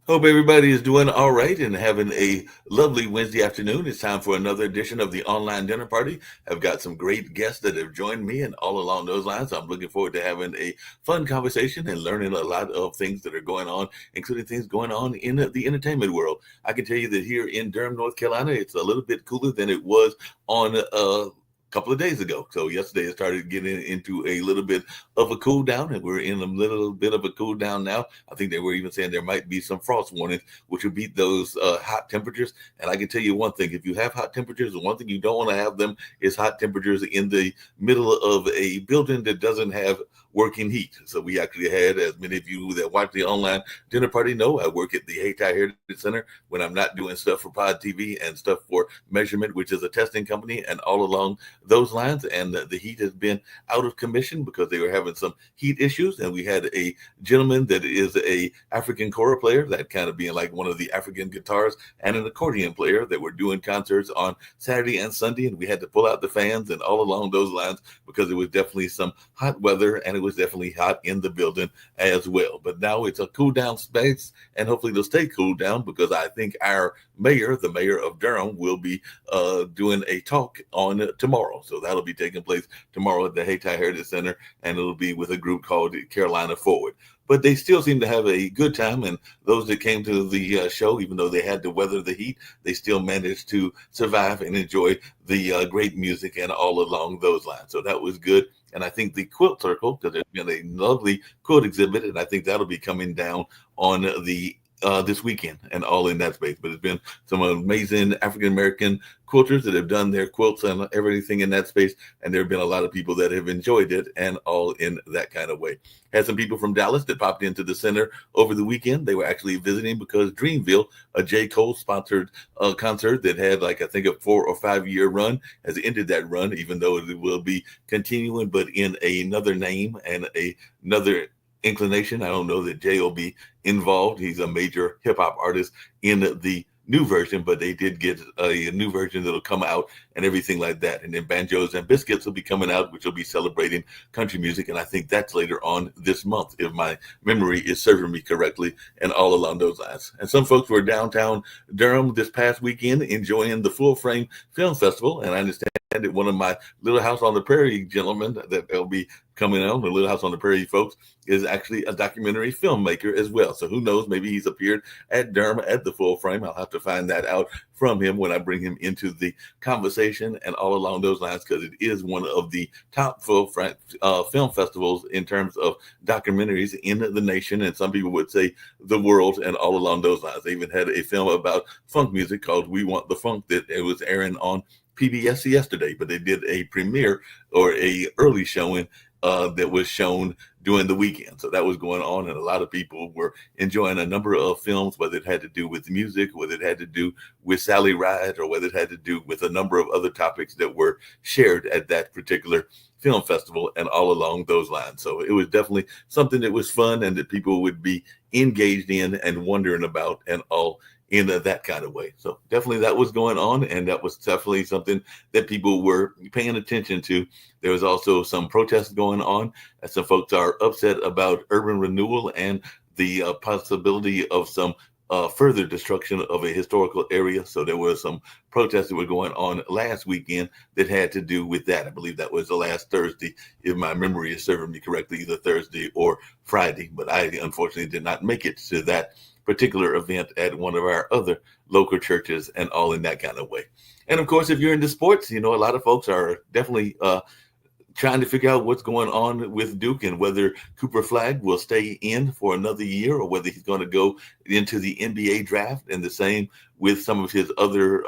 Hope everybody is doing all right and having a lovely Wednesday afternoon. It's time for another edition of the online dinner party. I've got some great guests that have joined me, and all along those lines, I'm looking forward to having a fun conversation and learning a lot of things that are going on, including things going on in the entertainment world. I can tell you that here in Durham, North Carolina, it's a little bit cooler than it was on couple of days ago. So yesterday it started getting into a little bit of a cool down, and we're in a little bit of a cool down now. I think they were even saying there might be some frost warnings, which would beat those hot temperatures. And I can tell you one thing: if you have hot temperatures, the one thing you don't want to have them is hot temperatures in the middle of a building that doesn't have working heat. So we actually had, as many of you that watch the online dinner party know, I work at the Hayti Heritage Center when I'm not doing stuff for Pod TV and stuff for Measurement, which is a testing company, and all along those lines. And the heat has been out of commission because they were having some heat issues. And we had a gentleman that is a African kora player, that kind of being like one of the African guitars, and an accordion player that were doing concerts on Saturday and Sunday. And we had to pull out the fans and all along those lines because it was definitely some hot weather, and it was definitely hot in the building as well. But now it's a cool down space, and hopefully it'll stay cool down because I think our mayor, the mayor of Durham, will be doing a talk on tomorrow. So that'll be taking place tomorrow at the Hayti Heritage Center, and it'll be with a group called Carolina Forward. But they still seem to have a good time, and those that came to the show, even though they had to weather the heat, they still managed to survive and enjoy the great music and all along those lines. So that was good. And I think the quilt circle, because there's been a lovely quilt exhibit, and I think that'll be coming down on the this weekend and all in that space. But it's been some amazing African American quilters that have done their quilts and everything in that space, and there have been a lot of people that have enjoyed it and all in that kind of way. Had some people from Dallas that popped into the center over the weekend. They were actually visiting because Dreamville, a J. Cole sponsored concert that had, like, I think a 4 or 5 year run, has ended that run, even though it will be continuing, but in another name and another inclination. I don't know that Jay will be involved. He's a major hip hop artist in the new version, but they did get a new version that'll come out and everything like that. And then Banjos and Biscuits will be coming out, which will be celebrating country music. And I think that's later on this month, if my memory is serving me correctly, and all along those lines. And some folks were downtown Durham this past weekend enjoying the Full Frame Film Festival. And I understand that one of my Little House on the Prairie gentlemen that will be coming on, the Little House on the Prairie folks, is actually a documentary filmmaker as well. So who knows, maybe he's appeared at Durham at the Full Frame. I'll have to find that out from him when I bring him into the conversation and all along those lines, because it is one of the top full film festivals in terms of documentaries in the nation, and some people would say the world, and all along those lines. They even had a film about funk music called We Want the Funk that it was airing on PBS yesterday, but they did a premiere or a early showing that was shown during the weekend. So that was going on, and a lot of people were enjoying a number of films, whether it had to do with music, whether it had to do with Sally Ride, or whether it had to do with a number of other topics that were shared at that particular film festival and all along those lines. So it was definitely something that was fun and that people would be engaged in and wondering about and all in that kind of way. So definitely that was going on, and that was definitely something that people were paying attention to. There was also some protests going on, and some folks are upset about urban renewal and the possibility of some further destruction of a historical area. So there were some protests that were going on last weekend that had to do with that. I believe that was the last Thursday, if my memory is serving me correctly, either Thursday or Friday. But I unfortunately did not make it to that particular event at one of our other local churches and all in that kind of way. And of course, if you're into sports, you know, a lot of folks are definitely trying to figure out what's going on with Duke and whether Cooper Flagg will stay in for another year or whether he's going to go into the NBA draft, and the same with some of his other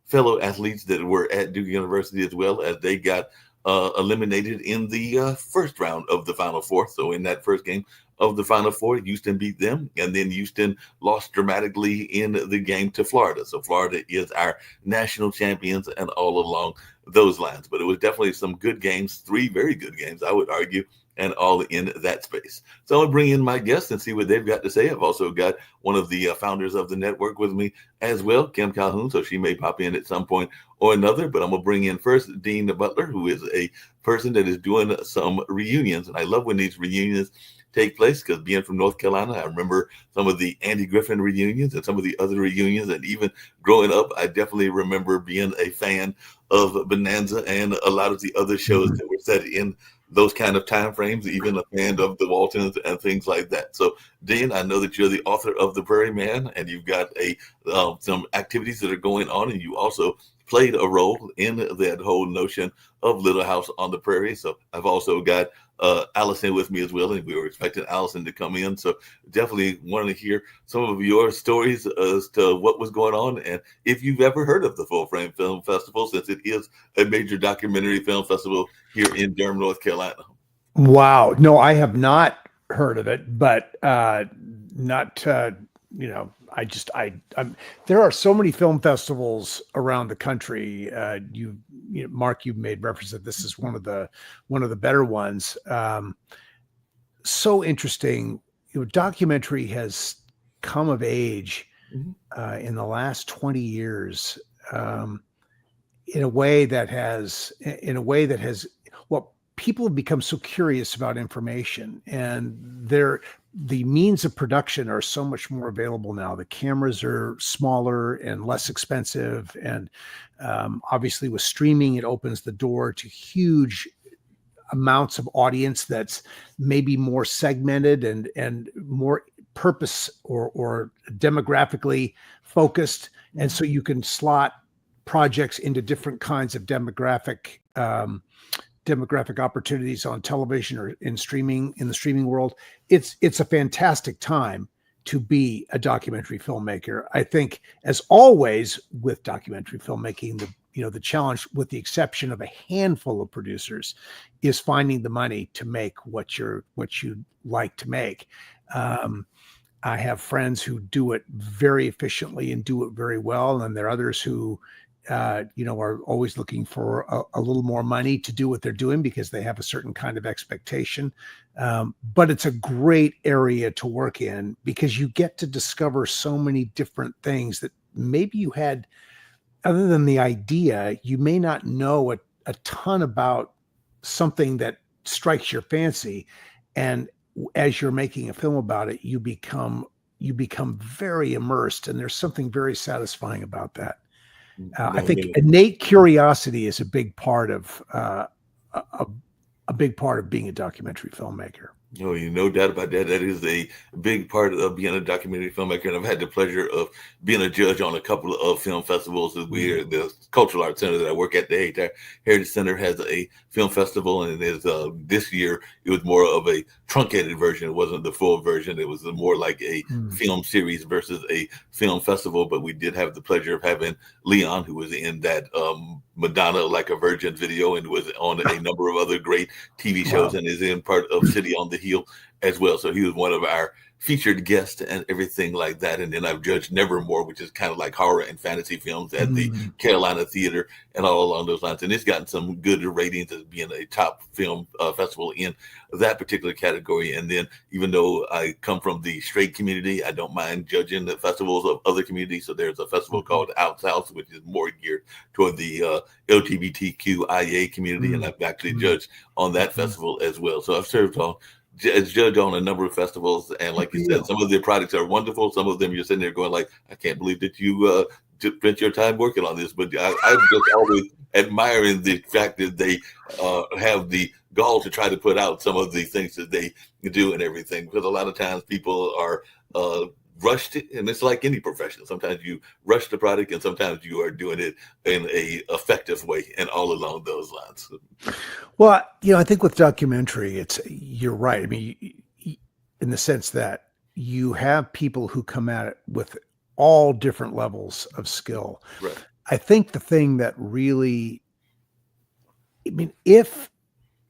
fellow athletes that were at Duke University as well, as they got eliminated in the first round of the Final Four. So in that first game of the Final Four, Houston beat them, and then Houston lost dramatically in the game to Florida. So Florida is our national champions and all along those lines. But it was definitely some good games, 3 very good games, I would argue, and all in that space. So I'm going to bring in my guests and see what they've got to say. I've also got one of the founders of the network with me as well, Kim Calhoun, so she may pop in at some point or another. But I'm going to bring in first Dean Butler, who is a person that is doing some reunions. And I love when these reunions take place, because being from North Carolina, I remember some of the Andy Griffin reunions and some of the other reunions. And even growing up, I definitely remember being a fan of Bonanza and a lot of the other shows that were set in those kind of time frames, even a fan of the Waltons and things like that. So, Dean, I know that you're the author of The Prairie Man, and you've got some activities that are going on, and you also played a role in that whole notion of Little House on the Prairie. So I've also got Allison with me as well, and we were expecting Allison to come in. So definitely wanted to hear some of your stories as to what was going on, and if you've ever heard of the Full Frame Film Festival, since it is a major documentary film festival here in Durham, North Carolina. Wow. No, I have not heard of it, but not, there are so many film festivals around the country. Mark, you've made reference that this is one of the better ones. So interesting. Documentary has come of age in the last 20 years in a way that has people have become so curious about information, and the means of production are so much more available now. The cameras are smaller and less expensive, and obviously with streaming, it opens the door to huge amounts of audience that's maybe more segmented and more purpose or demographically focused, and so you can slot projects into different kinds of demographic opportunities on television or in the streaming world. It's a fantastic time to be a documentary filmmaker. I think, as always with documentary filmmaking, the challenge, with the exception of a handful of producers, is finding the money to make what you like to make. I have friends who do it very efficiently and do it very well, and there are others who are always looking for a little more money to do what they're doing because they have a certain kind of expectation. But it's a great area to work in because you get to discover so many different things that maybe you had, other than the idea, you may not know a ton about something that strikes your fancy. And as you're making a film about it, you become very immersed, and there's something very satisfying about that. I think innate curiosity is a big part of being a documentary filmmaker. Oh, no doubt about that. That is a big part of being a documentary filmmaker. And I've had the pleasure of being a judge on a couple of film festivals. We're the Cultural Arts Center that I work at, the Heritage Center, has a film festival. And this year, it was more of a truncated version. It wasn't the full version. It was more like a film series versus a film festival. But we did have the pleasure of having Leon, who was in that Madonna Like a Virgin video and was on a number of other great TV shows. Wow. And is in part of City on the Hill as well. So he was one of our featured guests and everything like that. And then I've judged Nevermore, which is kind of like horror and fantasy films at the Carolina Theater and all along those lines. And it's gotten some good ratings as being a top film festival in that particular category. And then even though I come from the straight community, I don't mind judging the festivals of other communities. So there's a festival called Out South, which is more geared toward the LGBTQIA community. And I've actually judged on that festival as well. So I've served on as judge on a number of festivals, and like you said, some of their products are wonderful. Some of them you're sitting there going like, I can't believe that you spent your time working on this. But I'm just always admiring the fact that they have the gall to try to put out some of the things that they do and everything. Because a lot of times people are rushed, and it's like any profession. Sometimes you rush the product, and sometimes you are doing it in a effective way, and all along those lines. Well, I think with documentary, you're right. I mean, in the sense that you have people who come at it with all different levels of skill. Right. I think the thing that really, if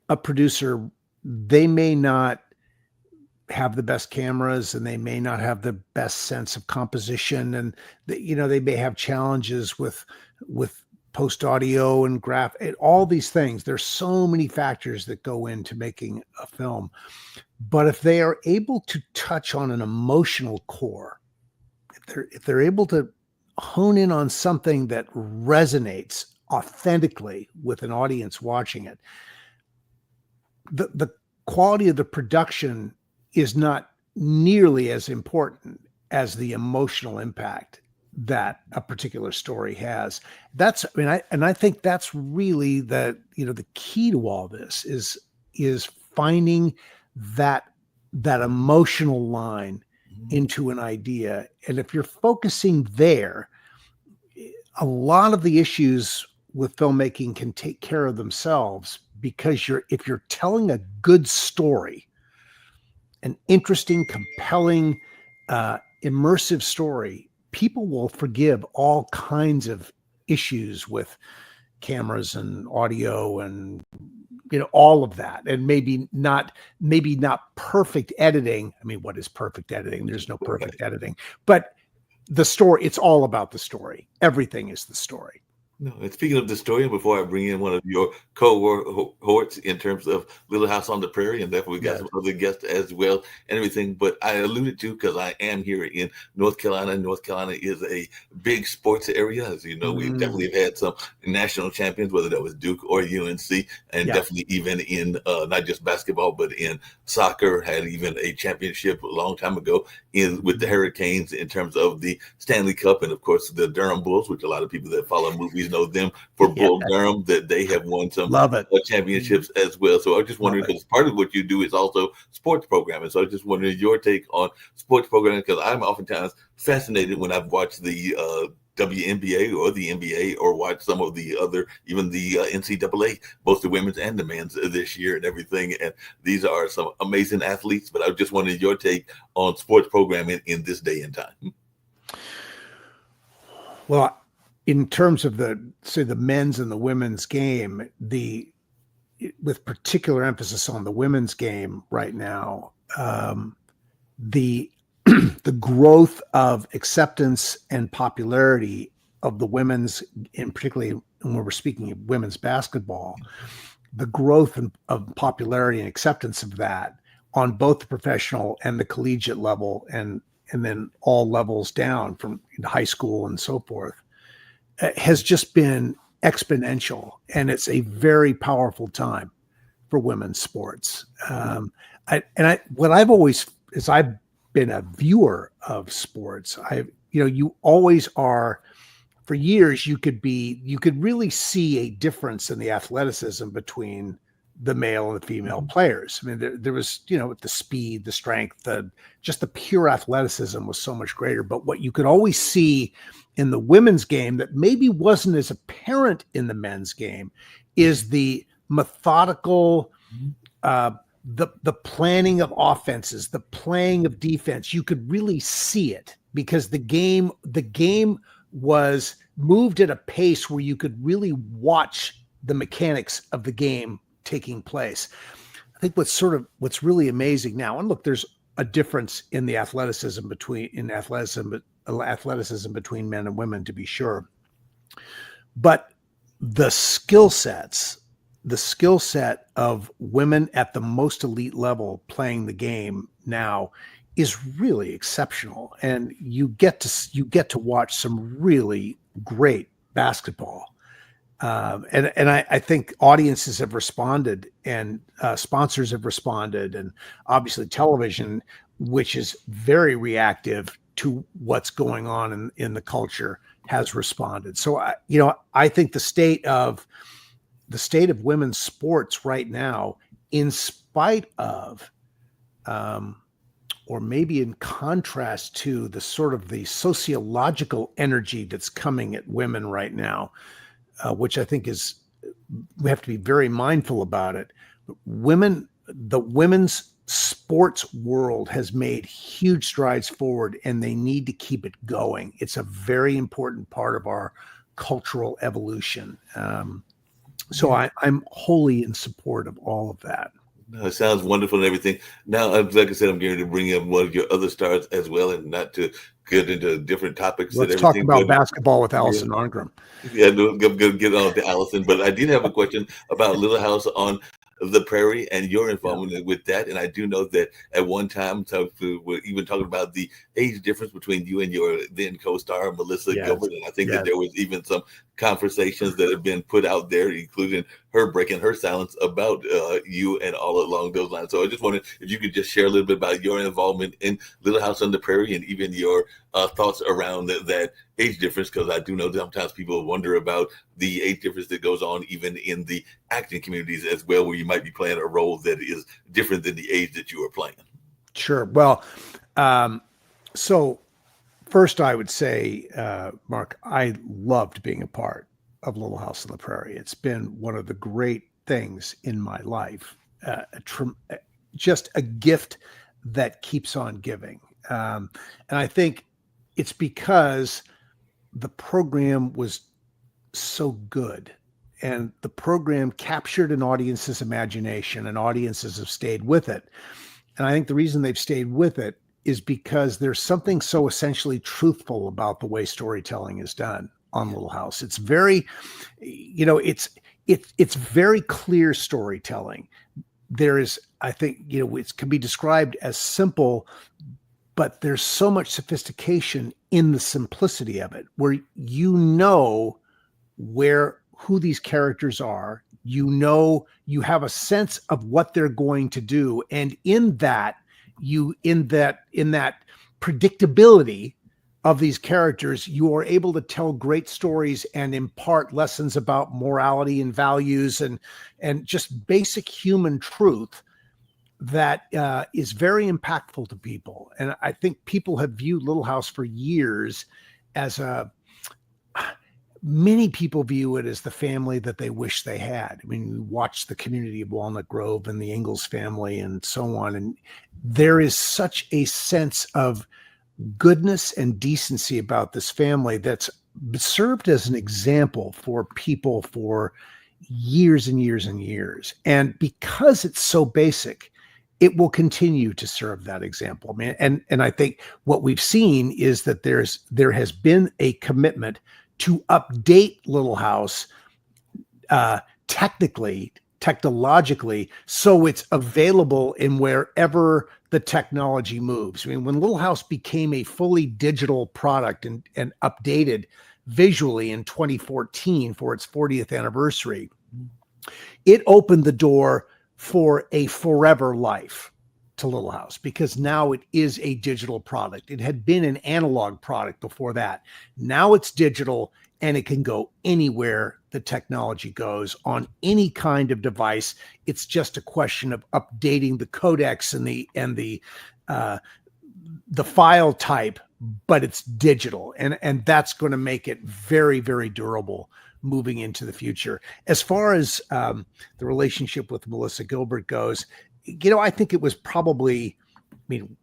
a producer, they may not have the best cameras and they may not have the best sense of composition, and they may have challenges with post audio and and all these things. There's so many factors that go into making a film, but if they are able to touch on an emotional core, if they're able to hone in on something that resonates authentically with an audience watching it, the quality of the production is not nearly as important as the emotional impact that a particular story has. I think that's really the key to all this is finding that emotional line into an idea. And if you're focusing there, a lot of the issues with filmmaking can take care of themselves, because if you're telling a good story, an interesting, compelling, immersive story, people will forgive all kinds of issues with cameras and audio and all of that, and maybe not perfect editing. I mean, what is perfect editing? There's no perfect editing, but the story, it's all about the story. Everything is the story. No, and speaking of the story, and before I bring in one of your cohorts in terms of Little House on the Prairie, and definitely we got some other guests as well and everything, but I alluded to, because I am here in North Carolina. North Carolina is a big sports area. As you know, we definitely have had some national champions, whether that was Duke or UNC, and definitely even in not just basketball, but in soccer, had even a championship a long time ago with the Hurricanes in terms of the Stanley Cup, and of course the Durham Bulls, which a lot of people that follow movies know them for Bull Durham, that they have won some championships as well. So I was just wondering, because part of what you do is also sports programming. So I was just wondering your take on sports programming, because I'm oftentimes fascinated when I've watched the WNBA or the NBA, or watch some of the other, even the NCAA, both the women's and the men's this year and everything. And these are some amazing athletes, but I just wanted your take on sports programming in this day and time. Well, in terms of the men's and the women's game, with particular emphasis on the women's game right now, the growth of acceptance and popularity of the women's, and particularly when we're speaking of women's basketball, the growth of popularity and acceptance of that on both the professional and the collegiate level, and then all levels down from high school and so forth, has just been exponential. And it's a very powerful time for women's sports. What I've always, as I've been a viewer of sports, you always are, for years, you could really see a difference in the athleticism between the male and the female players. I mean, there was, the speed, the strength, just the pure athleticism was so much greater. But what you could always see in the women's game that maybe wasn't as apparent in the men's game is the methodical, the planning of offenses, the playing of defense. You could really see it, because the game was moved at a pace where you could really watch the mechanics of the game taking place. I think what's really amazing now, and look, there's a difference in the athleticism between men and women, to be sure, but the skill set of women at the most elite level playing the game now is really exceptional, and you get to watch some really great basketball. And I think audiences have responded, and sponsors have responded, and obviously television, which is very reactive to what's going on in the culture, has responded. So I think the state of women's sports right now, in spite of, or maybe in contrast to the sort of the sociological energy that's coming at women right now, which I think we have to be very mindful about it. The women's sports world has made huge strides forward, and they need to keep it going. It's a very important part of our cultural evolution. So I'm wholly in support of all of that. No, it sounds wonderful and everything. Now, like I said, I'm going to bring in one of your other stars as well, and not to get into different topics. Let's talk about basketball with Allison Arngrim. Yeah, no, I'm going to get on to Allison, but I did have a question about Little House on the Prairie and your involvement with that. And I do know that at one time, we're even talking about the age difference between you and your then co-star, Melissa Gilbert. And I think that there was even some conversations that have been put out there, including her breaking her silence about you and all along those lines. So I just wondered if you could just share a little bit about your involvement in Little House on the Prairie and even your thoughts around that age difference, because I do know sometimes people wonder about the age difference that goes on even in the acting communities as well, where you might be playing a role that is different than the age that you are playing. Sure. Well, so first I would say, Mark, I loved being a part of Little House on the Prairie. It's been one of the great things in my life, just a gift that keeps on giving. And I think it's because the program was so good and the program captured an audience's imagination, and audiences have stayed with it. And I think the reason they've stayed with it is because there's something so essentially truthful about the way storytelling is done on Little House. It's very, it's very clear storytelling. There is, I think, it can be described as simple, but there's so much sophistication in the simplicity of it, where who these characters are, you have a sense of what they're going to do. And in that predictability of these characters, you are able to tell great stories and impart lessons about morality and values and just basic human truth that is very impactful to people. And I think people have viewed Little House for years as many people view it as the family that they wish they had. I mean, we watch the Community of Walnut Grove and the Ingalls family and so on. And there is such a sense of goodness and decency about this family that's served as an example for people for years and years and years. And because it's so basic, it will continue to serve that example. I mean, and I think what we've seen is that there has been a commitment to update Little House technologically, so it's available in wherever the technology moves. I mean, when Little House became a fully digital product and updated visually in 2014 for its 40th anniversary, it opened the door for a forever life to Little House, because now it is a digital product. It had been an analog product before that. Now it's digital, and it can go anywhere the technology goes on any kind of device. It's just a question of updating the codecs and the file type, but it's digital, and that's going to make it very, very durable moving into the future. As far as the relationship with Melissa Gilbert goes, I think it was probably,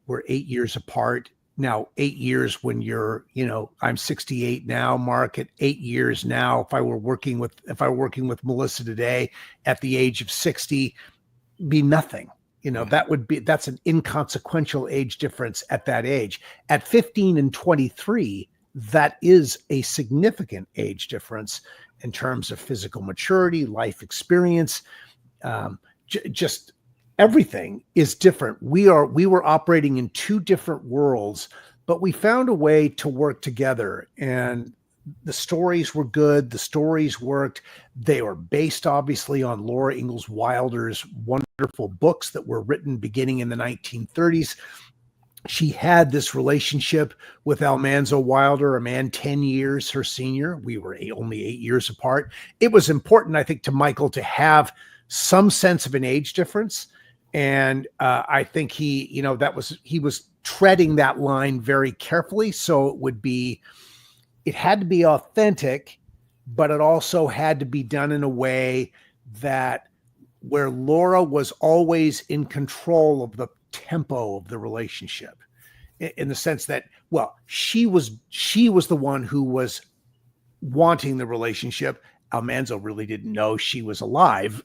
we're 8 years apart now. 8 years when you're, I'm 68 now, Mark. At 8 years now, if I were working with Melissa today at the age of 60, be nothing. That's an inconsequential age difference at that age. At 15 and 23, that is a significant age difference in terms of physical maturity, life experience, just everything is different. We were operating in two different worlds, but we found a way to work together, and the stories were good. The stories worked. They were based obviously on Laura Ingalls Wilder's wonderful books that were written beginning in the 1930s. She had this relationship with Almanzo Wilder, a man 10 years her senior. We were only 8 years apart. It was important, I think, to Michael to have some sense of an age difference. And I think he was treading that line very carefully. So it had to be authentic, but it also had to be done in a way that where Laura was always in control of the tempo of the relationship, in the sense that, well, she was the one who was wanting the relationship. Almanzo really didn't know she was alive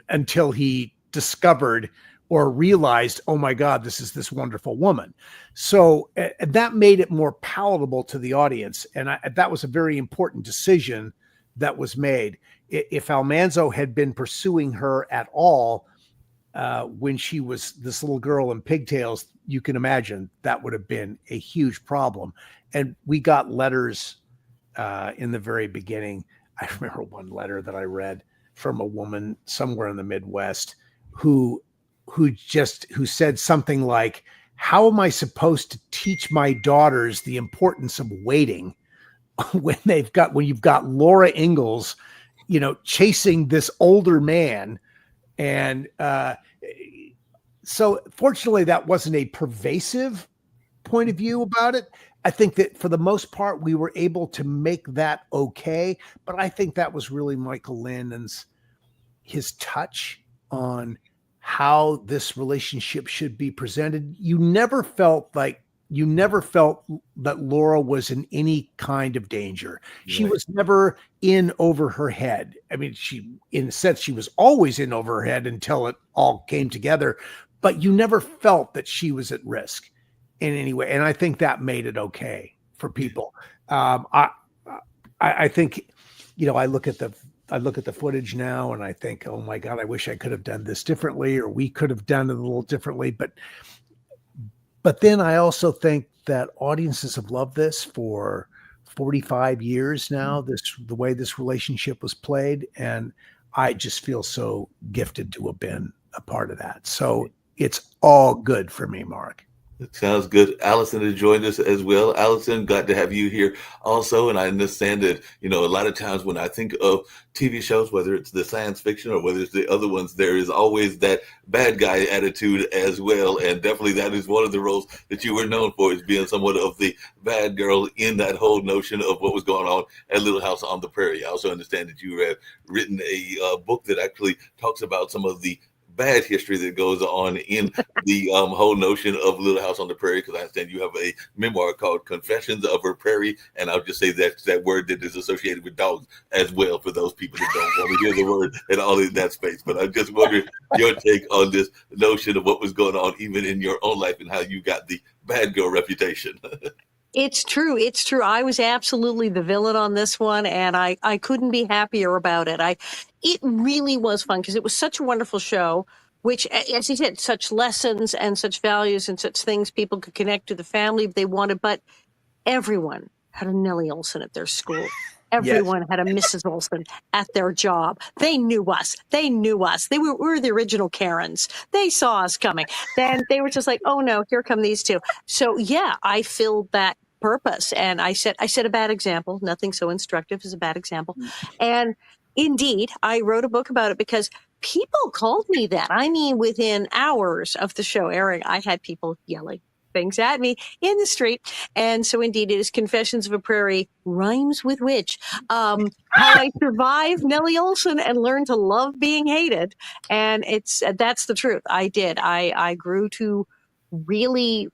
until he discovered or realized, oh my God, this is this wonderful woman. So that made it more palatable to the audience. And that was a very important decision that was made. If Almanzo had been pursuing her at all when she was this little girl in pigtails, you can imagine that would have been a huge problem. And we got letters in the very beginning I remember one letter that I read from a woman somewhere in the Midwest who said something like, how am I supposed to teach my daughters the importance of waiting when you've got Laura Ingalls, chasing this older man? And so fortunately that wasn't a pervasive point of view about it. I think that for the most part, we were able to make that okay. But I think that was really Michael Landon's, his touch on how this relationship should be presented. You never felt that Laura was in any kind of danger. She Right. was never in over her head. I mean, in a sense, she was always in over her head until it all came together, but you never felt that she was at risk in any way. And I think that made it okay for people. I think, I look at the footage now and I think, oh my God, I wish I could have done this differently, or we could have done it a little differently. But then I also think that audiences have loved this for 45 years now, the way this relationship was played. And I just feel so gifted to have been a part of that. So it's all good for me, Mark. It sounds good. Allison has joined us as well. Allison, glad to have you here also. And I understand that, a lot of times when I think of TV shows, whether it's the science fiction or whether it's the other ones, there is always that bad guy attitude as well. And definitely that is one of the roles that you were known for, is being somewhat of the bad girl in that whole notion of what was going on at Little House on the Prairie. I also understand that you have written a book that actually talks about some of the bad history that goes on in the whole notion of Little House on the Prairie, because I understand you have a memoir called Confessions of a Prairie, and I'll just say that word that is associated with dogs as well, for those people that don't want to hear the word at all in that space. But I just wonder your take on this notion of what was going on even in your own life and how you got the bad girl reputation. It's true. It's true. I was absolutely the villain on this one, and I couldn't be happier about it. It really was fun because it was such a wonderful show, which, as you said, such lessons and such values and such things people could connect to the family if they wanted. But everyone had a Nellie Olson at their school. Everyone had a Mrs. Olson at their job. They knew us. They we were the original Karens. They saw us coming. Then they were just like, oh no, here come these two. So yeah, I filled that purpose. And I set a bad example. Nothing so instructive as a bad example. And indeed, I wrote a book about it because people called me that. I mean, within hours of the show airing, I had people yelling things at me in the street. And so indeed, it is Confessions of a Prairie, rhymes with which, how I survived Nellie Olson and learned to love being hated. And that's the truth. I did. I grew to really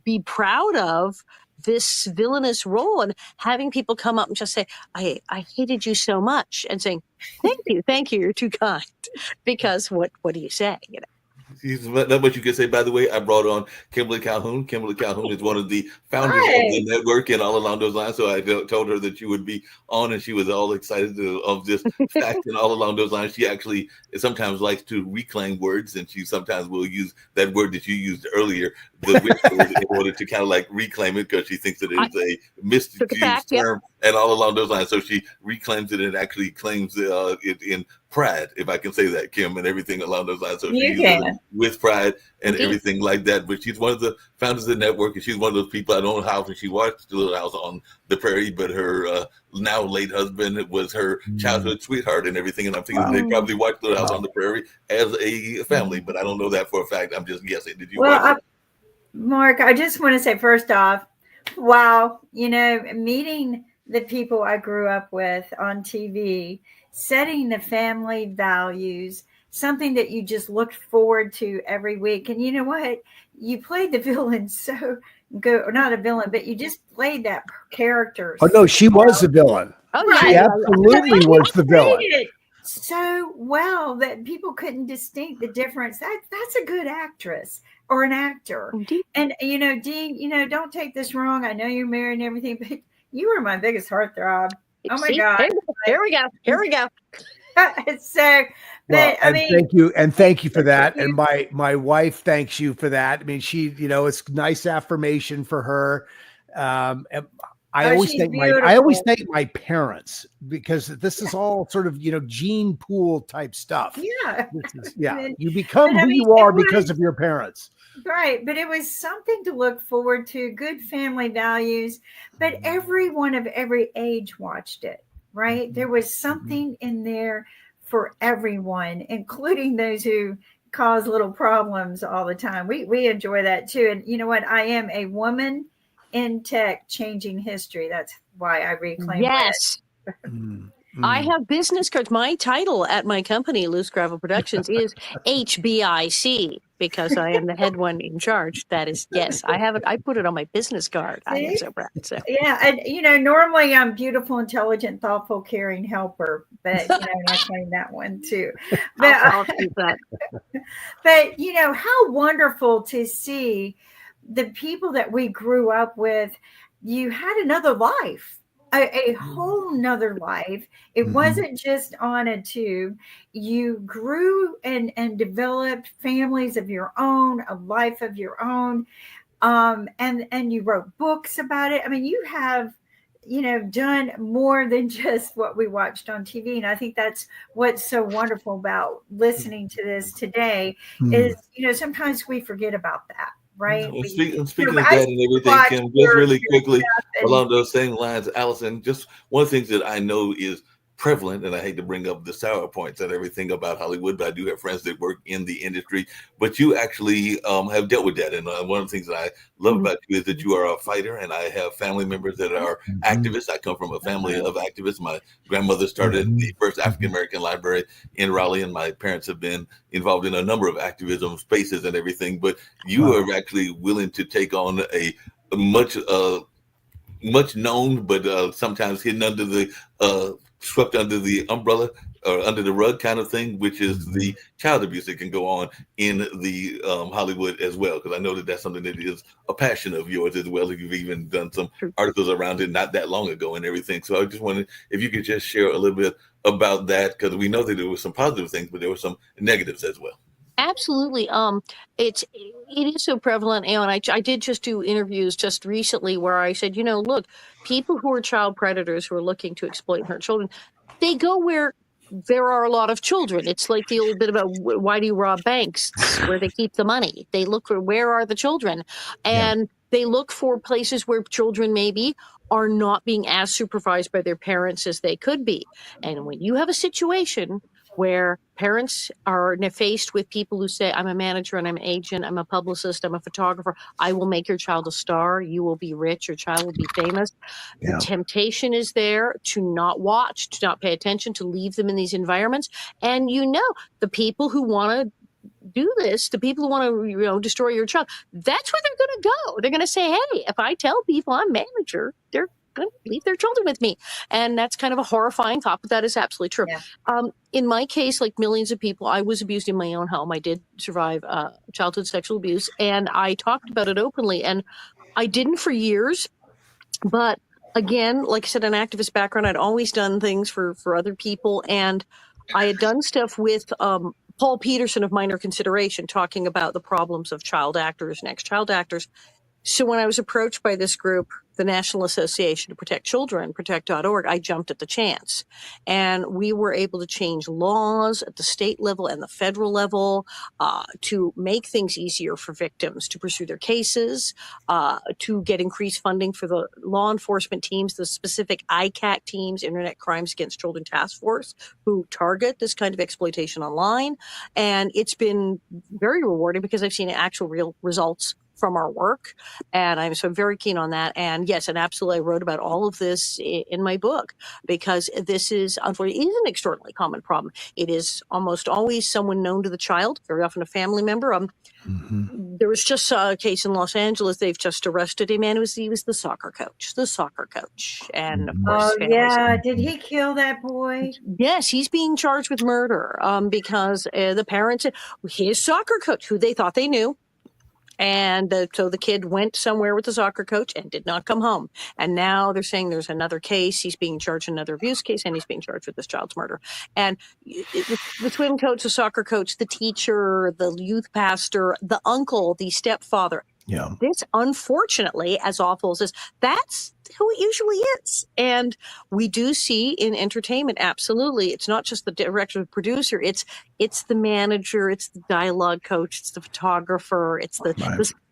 be proud of this villainous role, and having people come up and just say, I hated you so much, and saying, thank you, you're too kind. Because what do you say? Not much you can say. By the way, I brought on Kimberly Calhoun. Kimberly Calhoun is one of the founders of the network and all along those lines. So I told her that you would be on, and she was all excited of this fact and all along those lines. She actually sometimes likes to reclaim words, and she sometimes will use that word that you used earlier, the witch word, in order to kind of like reclaim it, because she thinks that it's a misused term and all along those lines. So she reclaims it and actually claims it in pride, if I can say that, Kim, and everything along those lines. So she uses it with pride and everything like that. But she's one of the founders of the network, and she's one of those people. I don't know how she watched Little House on the Prairie, but her now late husband was her childhood sweetheart and everything. And I'm thinking they probably watched Little House on the Prairie as a family, but I don't know that for a fact. I'm just guessing. Did you watch it? Mark, I just want to say, first off, wow, meeting the people I grew up with on TV, setting the family values, something that you just looked forward to every week. And you know what? You played the villain so good, or not a villain, but you just played that character. Oh, no, she was the villain. Oh, she absolutely was the villain. So well that people couldn't distinct the difference. That's a good actress or an actor. Indeed. And, Dean, don't take this wrong. I know you're married and everything, but you were my biggest heartthrob. Oh my God. Here we go. So, but I mean, thank you for that. And my wife thanks you for that. I mean, she, it's nice affirmation for her. I Oh, always she's thank beautiful. my parents, because this is all sort of, gene pool type stuff. Yeah. This is, yeah, And- you become but I who mean, you it are because was of your parents. right, but it was something to look forward to, good family values. But everyone of every age watched it, right? There was something in there for everyone, including those who cause little problems all the time. We enjoy that too. And you know what? I am a woman in tech changing history. That's why I reclaim Yes. Mm, I mm. have business cards. My title at my company, Loose Gravel Productions, is HBIC because I am the head one in charge. That is, yes, I have it. I put it on my business card. I am See? so proud. So, Yeah, and normally I'm beautiful, intelligent, thoughtful, caring helper, but and I claim that one too. But I'll keep that. but how wonderful to see the people that we grew up with. You had another life, a whole nother life. It Mhm. wasn't just on a tube. You grew and developed families of your own, a life of your own, and you wrote books about it. I mean, you have done more than just what we watched on TV. And I think that's what's so wonderful about listening to this today is Mm. sometimes we forget about that, right? Well, We speaking of I that used and to everything, watch Kim, just your really quickly stuff and along those same lines, Allison, just one of the things that I know is prevalent, and I hate to bring up the sour points and everything about Hollywood, but I do have friends that work in the industry. But you actually have dealt with that, and one of the things that I love Mhm. about you is that you are a fighter, and I have family members that are Mhm. activists. I come from a family of activists. My grandmother started the Mhm. first African Mhm. American library in Raleigh, and my parents have been involved in a number of activism spaces and everything. But you Wow. are actually willing to take on a much known, but sometimes hidden under the swept under the umbrella or under the rug kind of thing, which is Mhm. the child abuse that can go on in the Hollywood as well. Because I know that that's something that is a passion of yours as well. You've even done some True. articles around it not that long ago and everything. So I just wondered if you could just share a little bit about that, because we know that there were some positive things, but there were some negatives as well. Absolutely. It is so prevalent, and I did just do interviews just recently where I said, look, people who are child predators who are looking to exploit and hurt children, they go where there are a lot of children. It's like the old bit about why do you rob banks? It's where they keep the money. They look for where are the children, Yeah. and they look for places where children maybe are not being as supervised by their parents as they could be. And when you have a situation where parents are faced with people who say, I'm a manager and I'm an agent, I'm a publicist, I'm a photographer, I will make your child a star, you will be rich, your child will be famous. The Yeah. temptation is there to not watch, to not pay attention, to leave them in these environments. And the people who want to do this, the people who want to destroy your child, that's where they're going to go. They're going to say, hey, if I tell people I'm manager, they're going to leave their children with me. And that's kind of a horrifying thought, but that is absolutely true. yeah. In my case, like millions of people, I was abused in my own home. I did survive childhood sexual abuse, and I talked about it openly. And I didn't for years, but again, like I said, an activist background, I'd always done things for other people, and I had done stuff with Paul Peterson of Minor Consideration, talking about the problems of child actors and ex-child actors. So when I was approached by this group, the National Association to Protect Children, protect.org, I jumped at the chance. And we were able to change laws at the state level and the federal level to make things easier for victims to pursue their cases, to get increased funding for the law enforcement teams, the specific ICAC teams, Internet Crimes Against Children Task Force, who target this kind of exploitation online. And it's been very rewarding because I've seen actual real results from our work. And I'm so very keen on that. And yes, and absolutely, I wrote about all of this in my book because this is, unfortunately, it is an extraordinarily common problem. It is almost always someone known to the child, very often a family member. Mhm. There was just a case in Los Angeles. They've just arrested a man he was the soccer coach. And of course, Oh his family's yeah. Did he kill that boy? yes, he's being charged with murder because the parents, his soccer coach, who they thought they knew, and so the kid went somewhere with the soccer coach and did not come home. And now they're saying there's another case. He's being charged another abuse case, and he's being charged with this child's murder. And the swim coach, the soccer coach, the teacher, the youth pastor, the uncle, the stepfather, Yeah. This, unfortunately, as awful as this, that's who it usually is. And we do see in entertainment, absolutely, it's not just the director or producer, it's the manager, it's the dialogue coach, it's the photographer, it's Right.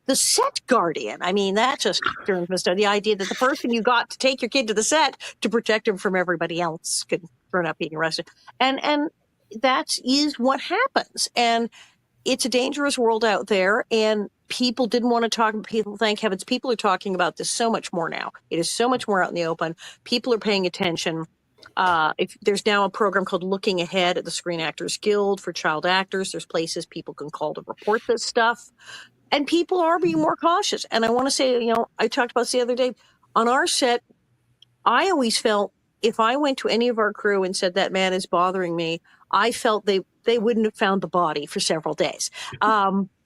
the set guardian. I mean, that just turns me to the idea that the person you got to take your kid to the set to protect him from everybody else could turn up being arrested. And that is what happens. And it's a dangerous world out there, and people didn't want to talk. People, thank heavens, people are talking about this so much more now. It is so much more out in the open. People are paying attention. If there's now a program called Looking Ahead at the Screen Actors Guild for child actors, there's places people can call to report this stuff, and people are being more cautious. And I want to say, I talked about this the other day on our set. I always felt if I went to any of our crew and said that man is bothering me, I felt they wouldn't have found the body for several days.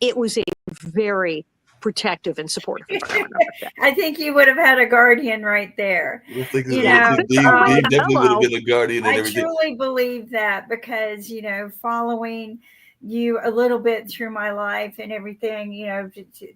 It was a very protective and supportive environment. I think you would have had a guardian right there. I think You Dee know, definitely would have been a guardian and I everything. truly believe that because, following you a little bit through my life and everything,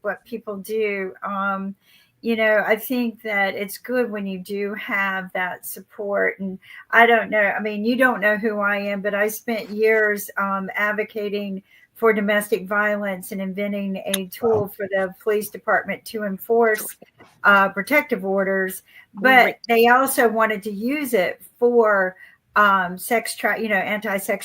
what people do, I think that it's good when you do have that support. And I don't know, I mean, you don't know who I am, but I spent years advocating for domestic violence and inventing a tool for the police department to enforce protective orders. But they also wanted to use it for anti-sex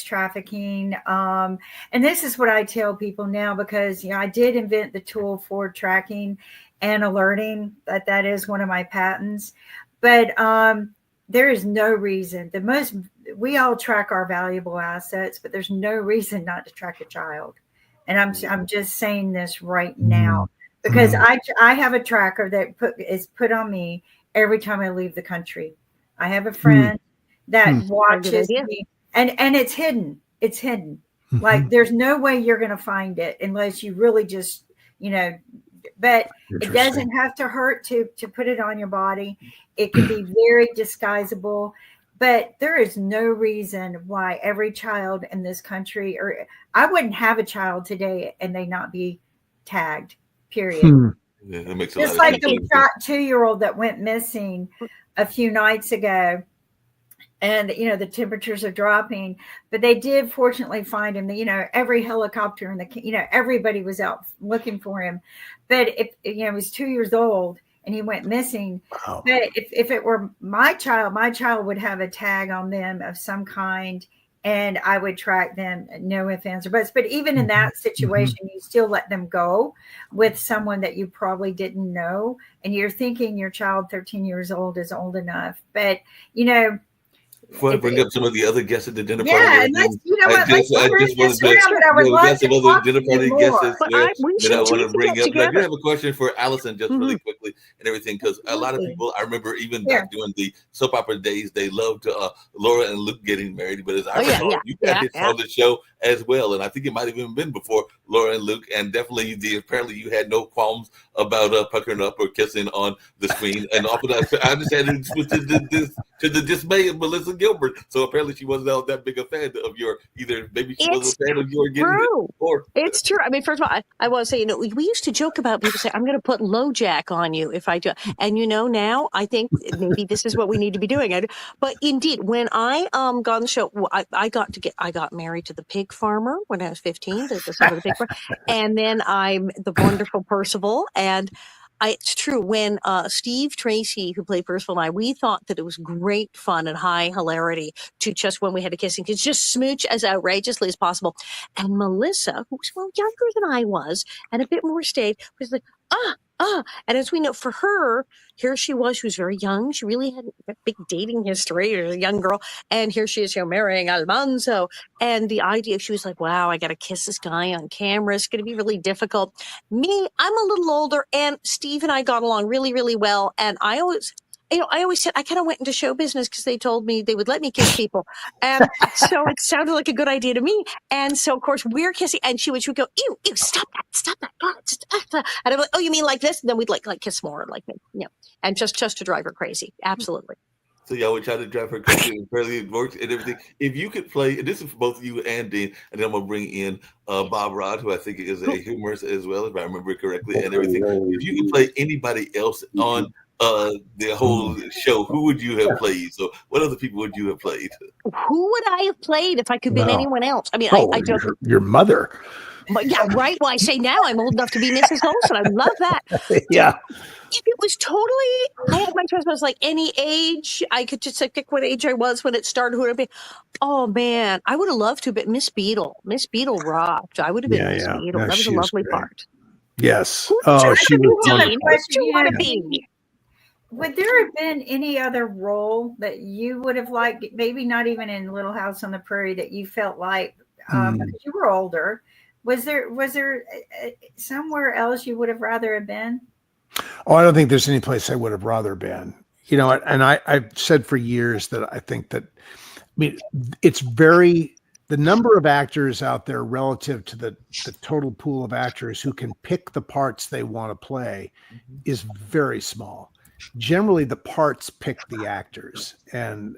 trafficking. And this is what I tell people now, because, I did invent the tool for tracking and alerting. That is one of my patents. But there is no reason. We all track our valuable assets, but there's no reason not to track a child. And I'm just saying this right now because I have a tracker that is put on me every time I leave the country. I have a friend that watches me, and it's hidden. It's hidden. Like there's no way you're going to find it unless you really just, but it doesn't have to hurt to put it on your body. It can be very disguisable, but there is no reason why every child in this country, or I wouldn't have a child today and they not be tagged, period. Yeah, that makes a Just lot of like sense. the 2-year-old that went missing a few nights ago. And, the temperatures are dropping, but they did fortunately find him. Every helicopter and everybody was out looking for him. But if, he was 2 years old and he went missing. Wow. But if it were my child would have a tag on them of some kind, and I would track them, no ifs, ands, or buts. But even in that situation, you still let them go with someone that you probably didn't know. And you're thinking your child, 13 years old, is old enough. But, Before I bring up some of the other guests at the dinner party, and I just wanted to got some other dinner party guests that I want to bring up. I do have a question for Allison, just really quickly and everything, because a lot of people, I remember even back during the soap opera days, they loved Laura and Luke getting married. But as I recall, you guys did on the show as well, and I think it might have even been before Laura and Luke, and definitely apparently you had no qualms about puckering up or kissing on the screen, and often I understand it was to the dismay of Melissa Gilbert. So apparently she wasn't all that big a fan of your either. Maybe she was a fan of your getting it before. It's true. I mean, first of all, I want to say, we used to joke about people say, "I'm going to put LoJack on you if I do," and now I think maybe this is what we need to be doing. But indeed, when I got on the show, I got married to the pig farmer when I was 15. The son of the pig farmer, and then I'm the wonderful Percival. And it's true, when Steve Tracy, who played Percival, and I, we thought that it was great fun and high hilarity to just when we had a kissing, because just smooch as outrageously as possible. And Melissa, who was younger than I was and a bit more staid, was like, and as we know, for her, here she was very young. She really had a big dating history as a young girl. And here she is, marrying Almanzo. And the idea, she was like, wow, I got to kiss this guy on camera. It's going to be really difficult. Me, I'm a little older, and Steve and I got along really, really well. And I always said I kind of went into show business because they told me they would let me kiss people. And so it sounded like a good idea to me. And so, of course, we're kissing. And she would go, ew, stop that. God, and I'm like, oh, you mean like this? And then we'd like kiss more, like me, and just to drive her crazy. Absolutely. So y'all would try to drive her crazy, and apparently it works and everything. If you could play, and this is for both you and Dean, and then I'm gonna bring in Bob Rod, who I think is a humorist as well, if I remember correctly, and everything. If you could play anybody else on the whole show, who would you have played? So what other people would you have played? Who would I have played if I could have been anyone else? I mean, Oh, I joke. your mother. But yeah, right. Well, I say now I'm old enough to be Mrs. Olsen. I love that. Yeah. If it was totally, I had my choice. I was like any age. I could just like, pick what age I was when it started. Who would it be? Oh man, I would have loved to, but Miss Beadle rocked. I would have been Miss Beadle. That was a lovely part. Yes. Oh, she was wonderful. What do you want to be? Would there have been any other role that you would have liked, maybe not even in Little House on the Prairie, that you felt like because you were older? Was there somewhere else you would have rather have been? Oh, I don't think there's any place I would have rather been. You know, and I've said for years that I think that, I mean, it's the number of actors out there relative to the total pool of actors who can pick the parts they want to play is very small. Generally, the parts pick the actors, and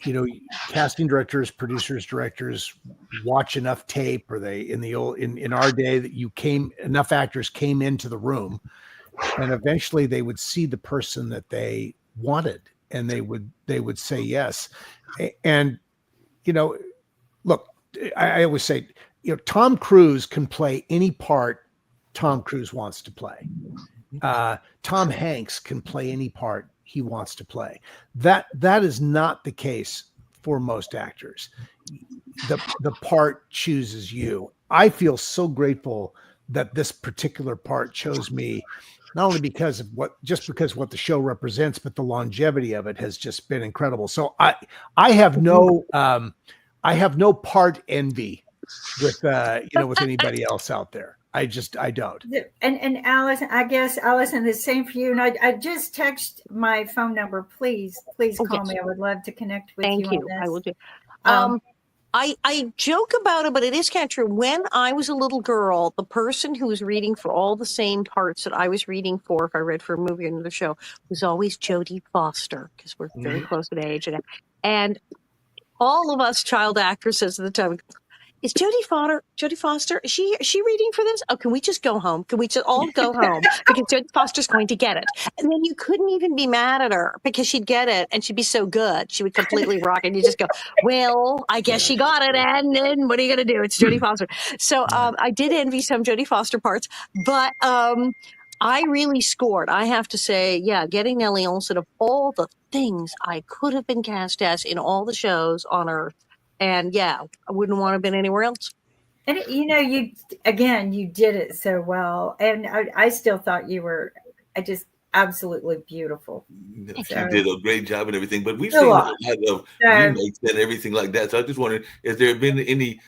you know, casting directors, producers, directors watch enough tape, or they in our day that enough actors came into the room, and eventually they would see the person that they wanted, and they would say yes. And you know, look, I always say, you know, Tom Cruise can play any part Tom Cruise wants to play. Tom Hanks can play any part he wants to play. That is not the case for most actors. The part chooses you. I feel so grateful that this particular part chose me, not only because of what the show represents, but the longevity of it has just been incredible. So I have no part envy with with anybody else out there. I don't. And Allison, I guess, Allison, the same for you. And I just text my phone number. Please call me. I would love to connect with you. Thank you. On this. I will do. I joke about it, but it is kind of true. When I was a little girl, the person who was reading for all the same parts that I was reading for, if I read for a movie or another show, was always Jodie Foster, because we're very close in age. And all of us child actresses at the time, is Jodie Foster, is she reading for this? Oh, can we just go home? Can we just all go home? Because Jodie Foster's going to get it. And then you couldn't even be mad at her because she'd get it and she'd be so good. She would completely rock. And you just go, well, I guess she got it. And then what are you going to do? It's Jodie Foster. So I did envy some Jodie Foster parts, but I really scored. I have to say, yeah, getting Nellie Olson, of all the things I could have been cast as in all the shows on Earth. And yeah, I wouldn't want to have been anywhere else. And you know, you did it so well. And I still thought you were just absolutely beautiful. She did a great job and everything. But we've seen a lot of remakes and everything like that. So I just wondered, has there been any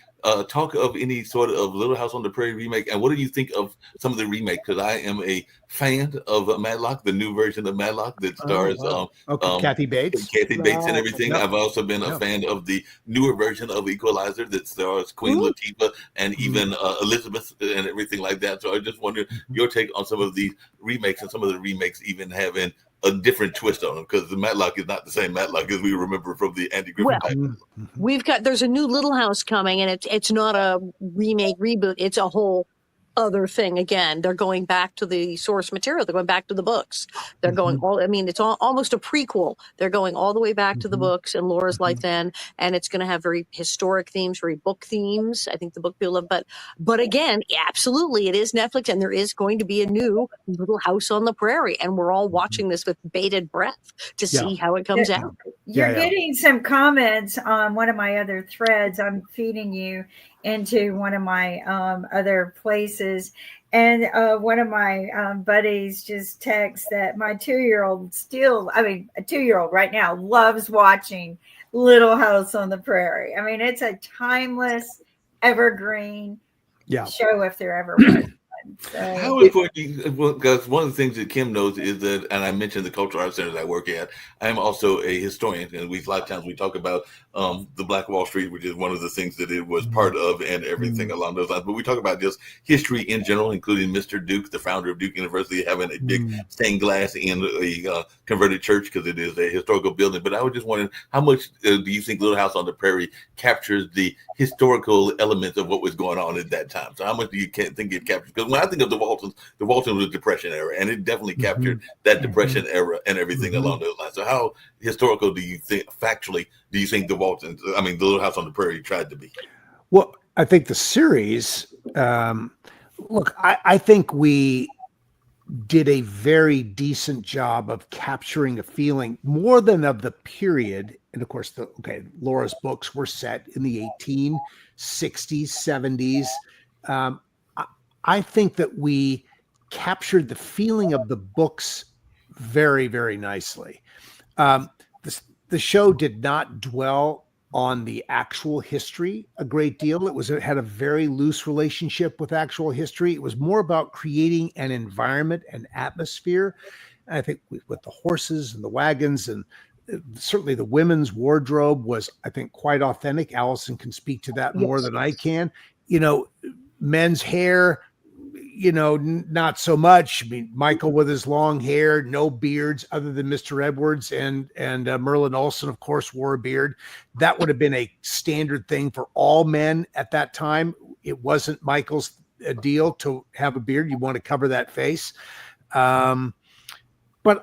talk of any sort of Little House on the Prairie remake? And what do you think of some of the remakes? Because I am a fan of Matlock, the new version of Matlock that stars Kathy Bates. And everything. I've also been a fan of the newer version of Equalizer that stars Queen Latifah and even Elizabeth and everything like that. So I just wondered your take on some of these remakes, and some of the remakes even having a different twist on them, because the Matlock is not the same Matlock as we remember from the Andy Griffith. There's a new Little House coming, and it's not a remake reboot. It's a whole other thing. Again, they're going back to the source material. They're going back to the books. They're going it's almost a prequel. They're going all the way back to the books and Laura's life then, and it's going to have very historic themes, very book themes. I think the book people love, but again, absolutely, it is Netflix, and there is going to be a new Little House on the Prairie, and we're all watching this with bated breath to see how it comes out. You're getting some comments on one of my other threads. I'm feeding you into one of my other places, and one of my buddies just texts that my 2-year-old a 2-year-old right now loves watching Little House on the Prairie. I mean, it's a timeless, evergreen show if there ever was. So How important? Because one of the things that Kim knows is that, and I mentioned the cultural arts centers I work at. I am also a historian, and a lot of times we talk about the Black Wall Street, which is one of the things that it was part of, and everything along those lines. But we talk about just history in general, including Mr. Duke, the founder of Duke University, having a big stained glass in a converted church because it is a historical building. But I was just wondering, how much do you think Little House on the Prairie captures the historical elements of what was going on at that time? So how much do you think it captures? Because when I think of the Waltons was a Depression era, and it definitely captured that Depression era and everything along those lines. So how historical do you think, factually, do you think the Little House on the Prairie tried to be? Well, I think the series, look, I think we did a very decent job of capturing a feeling more than of the period. And of course, Laura's books were set in the 1860s, 70s. I think that we captured the feeling of the books very, very nicely. The show did not dwell on the actual history a great deal. It had a very loose relationship with actual history. It was more about creating an environment, an atmosphere. And I think with the horses and the wagons, and certainly the women's wardrobe was, I think, quite authentic. Allison can speak to that more than I can. Men's hair, not so much. I mean, Michael with his long hair, no beards other than Mr. Edwards, and Merlin Olsen, of course, wore a beard. That would have been a standard thing for all men at that time. It wasn't Michael's deal to have a beard. You want to cover that face. But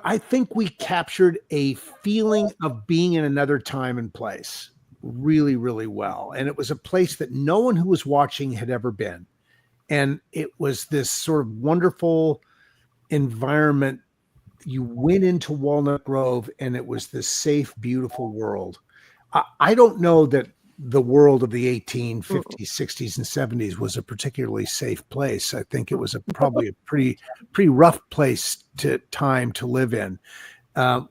I think we captured a feeling of being in another time and place really, really well. And it was a place that no one who was watching had ever been. And it was this sort of wonderful environment. You went into Walnut Grove and it was this safe, beautiful world. I don't know that the world of the 1850s, 60s, and 70s was a particularly safe place. I think it was probably a pretty rough time to live in. The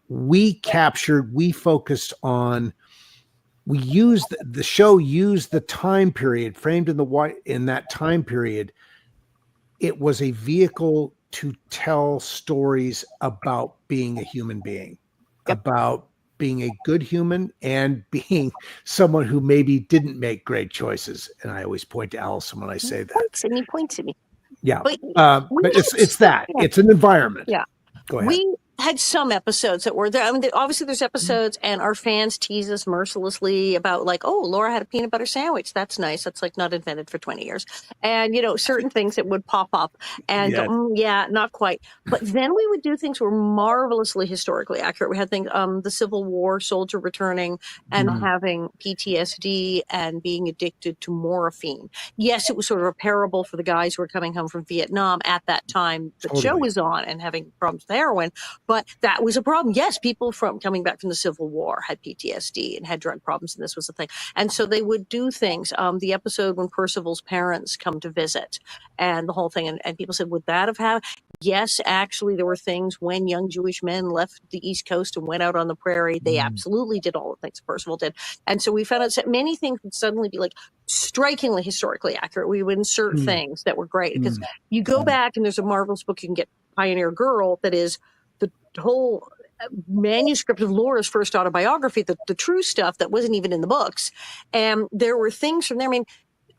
show used the time period framed in that time period. It was a vehicle to tell stories about being a human being, about being a good human and being someone who maybe didn't make great choices. And I always point to Allison when I say that. He points at me. Yeah. But it's that. Yeah. It's an environment. Yeah. Go ahead. We had some episodes that were there. I mean, obviously there's episodes and our fans tease us mercilessly about like, oh, Laura had a peanut butter sandwich. That's nice. That's like not invented for 20 years. And, certain things that would pop up and not quite. But then we would do things that were marvelously historically accurate. We had things, the Civil War soldier returning and having PTSD and being addicted to morphine. Yes, it was sort of a parable for the guys who were coming home from Vietnam at that time the show was on and having problems with heroin. But that was a problem. Yes, people from coming back from the Civil War had PTSD and had drug problems, and this was the thing. And so they would do things. The episode when Percival's parents come to visit and the whole thing, and people said, would that have happened? Yes, actually, there were things when young Jewish men left the East Coast and went out on the prairie. They absolutely did all the things Percival did. And so we found out that many things would suddenly be like strikingly historically accurate. We would insert things that were great because you go back and there's a marvelous book you can get, Pioneer Girl, that is the whole manuscript of Laura's first autobiography, the true stuff that wasn't even in the books. And there were things from there. I mean,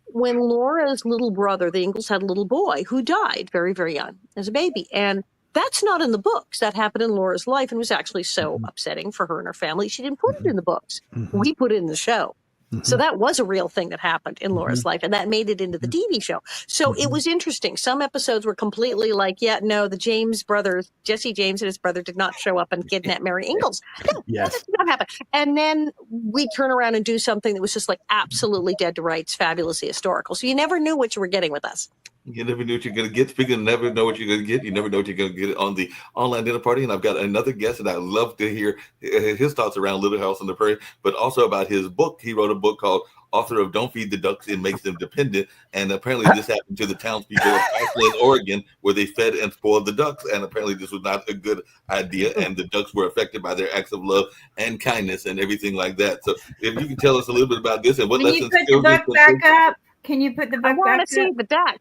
when Laura's little brother, the Ingalls, had a little boy who died very, very young as a baby. And that's not in the books. That happened in Laura's life and was actually so upsetting for her and her family. She didn't put it in the books. We put it in the show. So that was a real thing that happened in Laura's life, and that made it into the TV show. So it was interesting. Some episodes were completely like, the James brothers, Jesse James and his brother, did not show up and kidnap Mary Ingalls. No, that did not happen. And then we turn around and do something that was just like absolutely dead to rights, fabulously historical. So you never knew what you were getting with us. You never knew what you're going to get. Speaking of never know what you're going to get, you never know what you're going to get on the online dinner party. And I've got another guest, and I'd love to hear his thoughts around Little House on the Prairie, but also about his book. He wrote a book called author of Don't Feed the Ducks, It Makes Them Dependent. And apparently this happened to the townspeople of Ashland, Oregon, where they fed and spoiled the ducks. And apparently this was not a good idea. And the ducks were affected by their acts of love and kindness and everything like that. So if you can tell us a little bit about this and what lessons. Can you put the book back up? Can you put the book back up? I want to see the duck.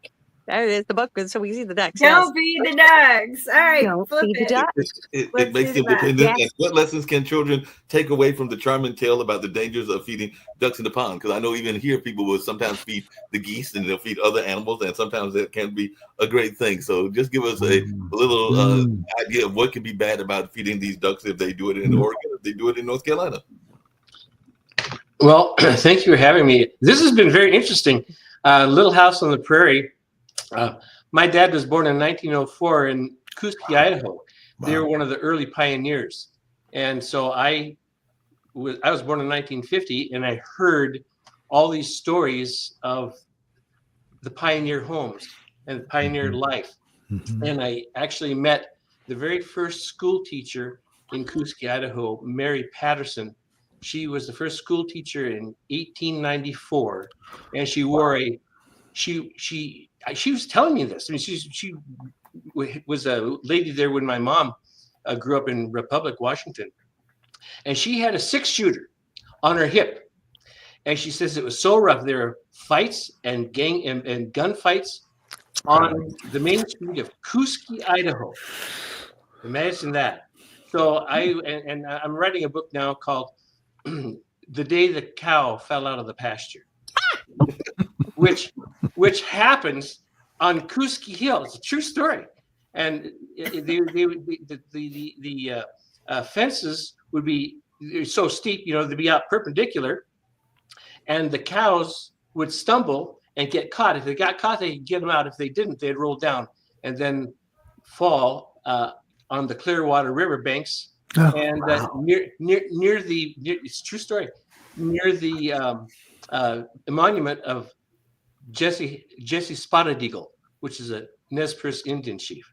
There it is. The book is so we see the ducks. Yes. Don't feed the ducks. All right, Don't flip feed the it. ducks. It Let's makes do them that. dependent. Yes. And what lessons can children take away from the charming tale about the dangers of feeding ducks in the pond? Because I know even here people will sometimes feed the geese and they'll feed other animals, and sometimes that can be a great thing. So just give us a little idea of what can be bad about feeding these ducks if they do it in Oregon, if they do it in North Carolina. Well, thank you for having me. This has been very interesting. Little House on the Prairie. My dad was born in 1904 in Kooski, Idaho. They were one of the early pioneers. And so I was born in 1950, and I heard all these stories of the pioneer homes and pioneer life. And I actually met the very first school teacher in Kooski, Idaho, Mary Patterson. She was the first school teacher in 1894, and she wore she was telling me this. I mean, she was a lady there when my mom grew up in Republic, Washington, and she had a 6-shooter on her hip, and she says it was so rough. There were fights and gunfights on the main street of Kooski, Idaho. Imagine that. So I'm writing a book now called "The Day the Cow Fell Out of the Pasture," which happens on Kooski Hill. It's a true story, and the fences would be so steep, they'd be out perpendicular, and the cows would stumble and get caught. If they got caught, they could get them out. If they didn't, they'd roll down and then fall on the Clearwater River banks. And near it's a true story, near the monument of Jesse Spotted Eagle, which is a Nez Perce Indian chief.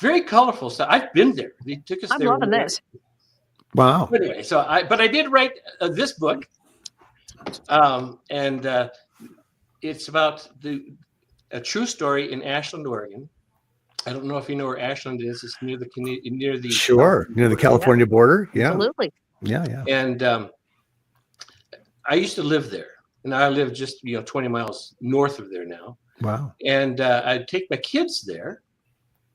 Very colorful stuff. I've been there. They took us there. I'm loving this. Wow. Anyway, so I did write this book, and it's about a true story in Ashland, Oregon. I don't know if you know where Ashland is. It's near the near the California border. Yeah, Absolutely. Yeah. And I used to live there, and I live just 20 miles north of there now. Wow. And I'd take my kids there,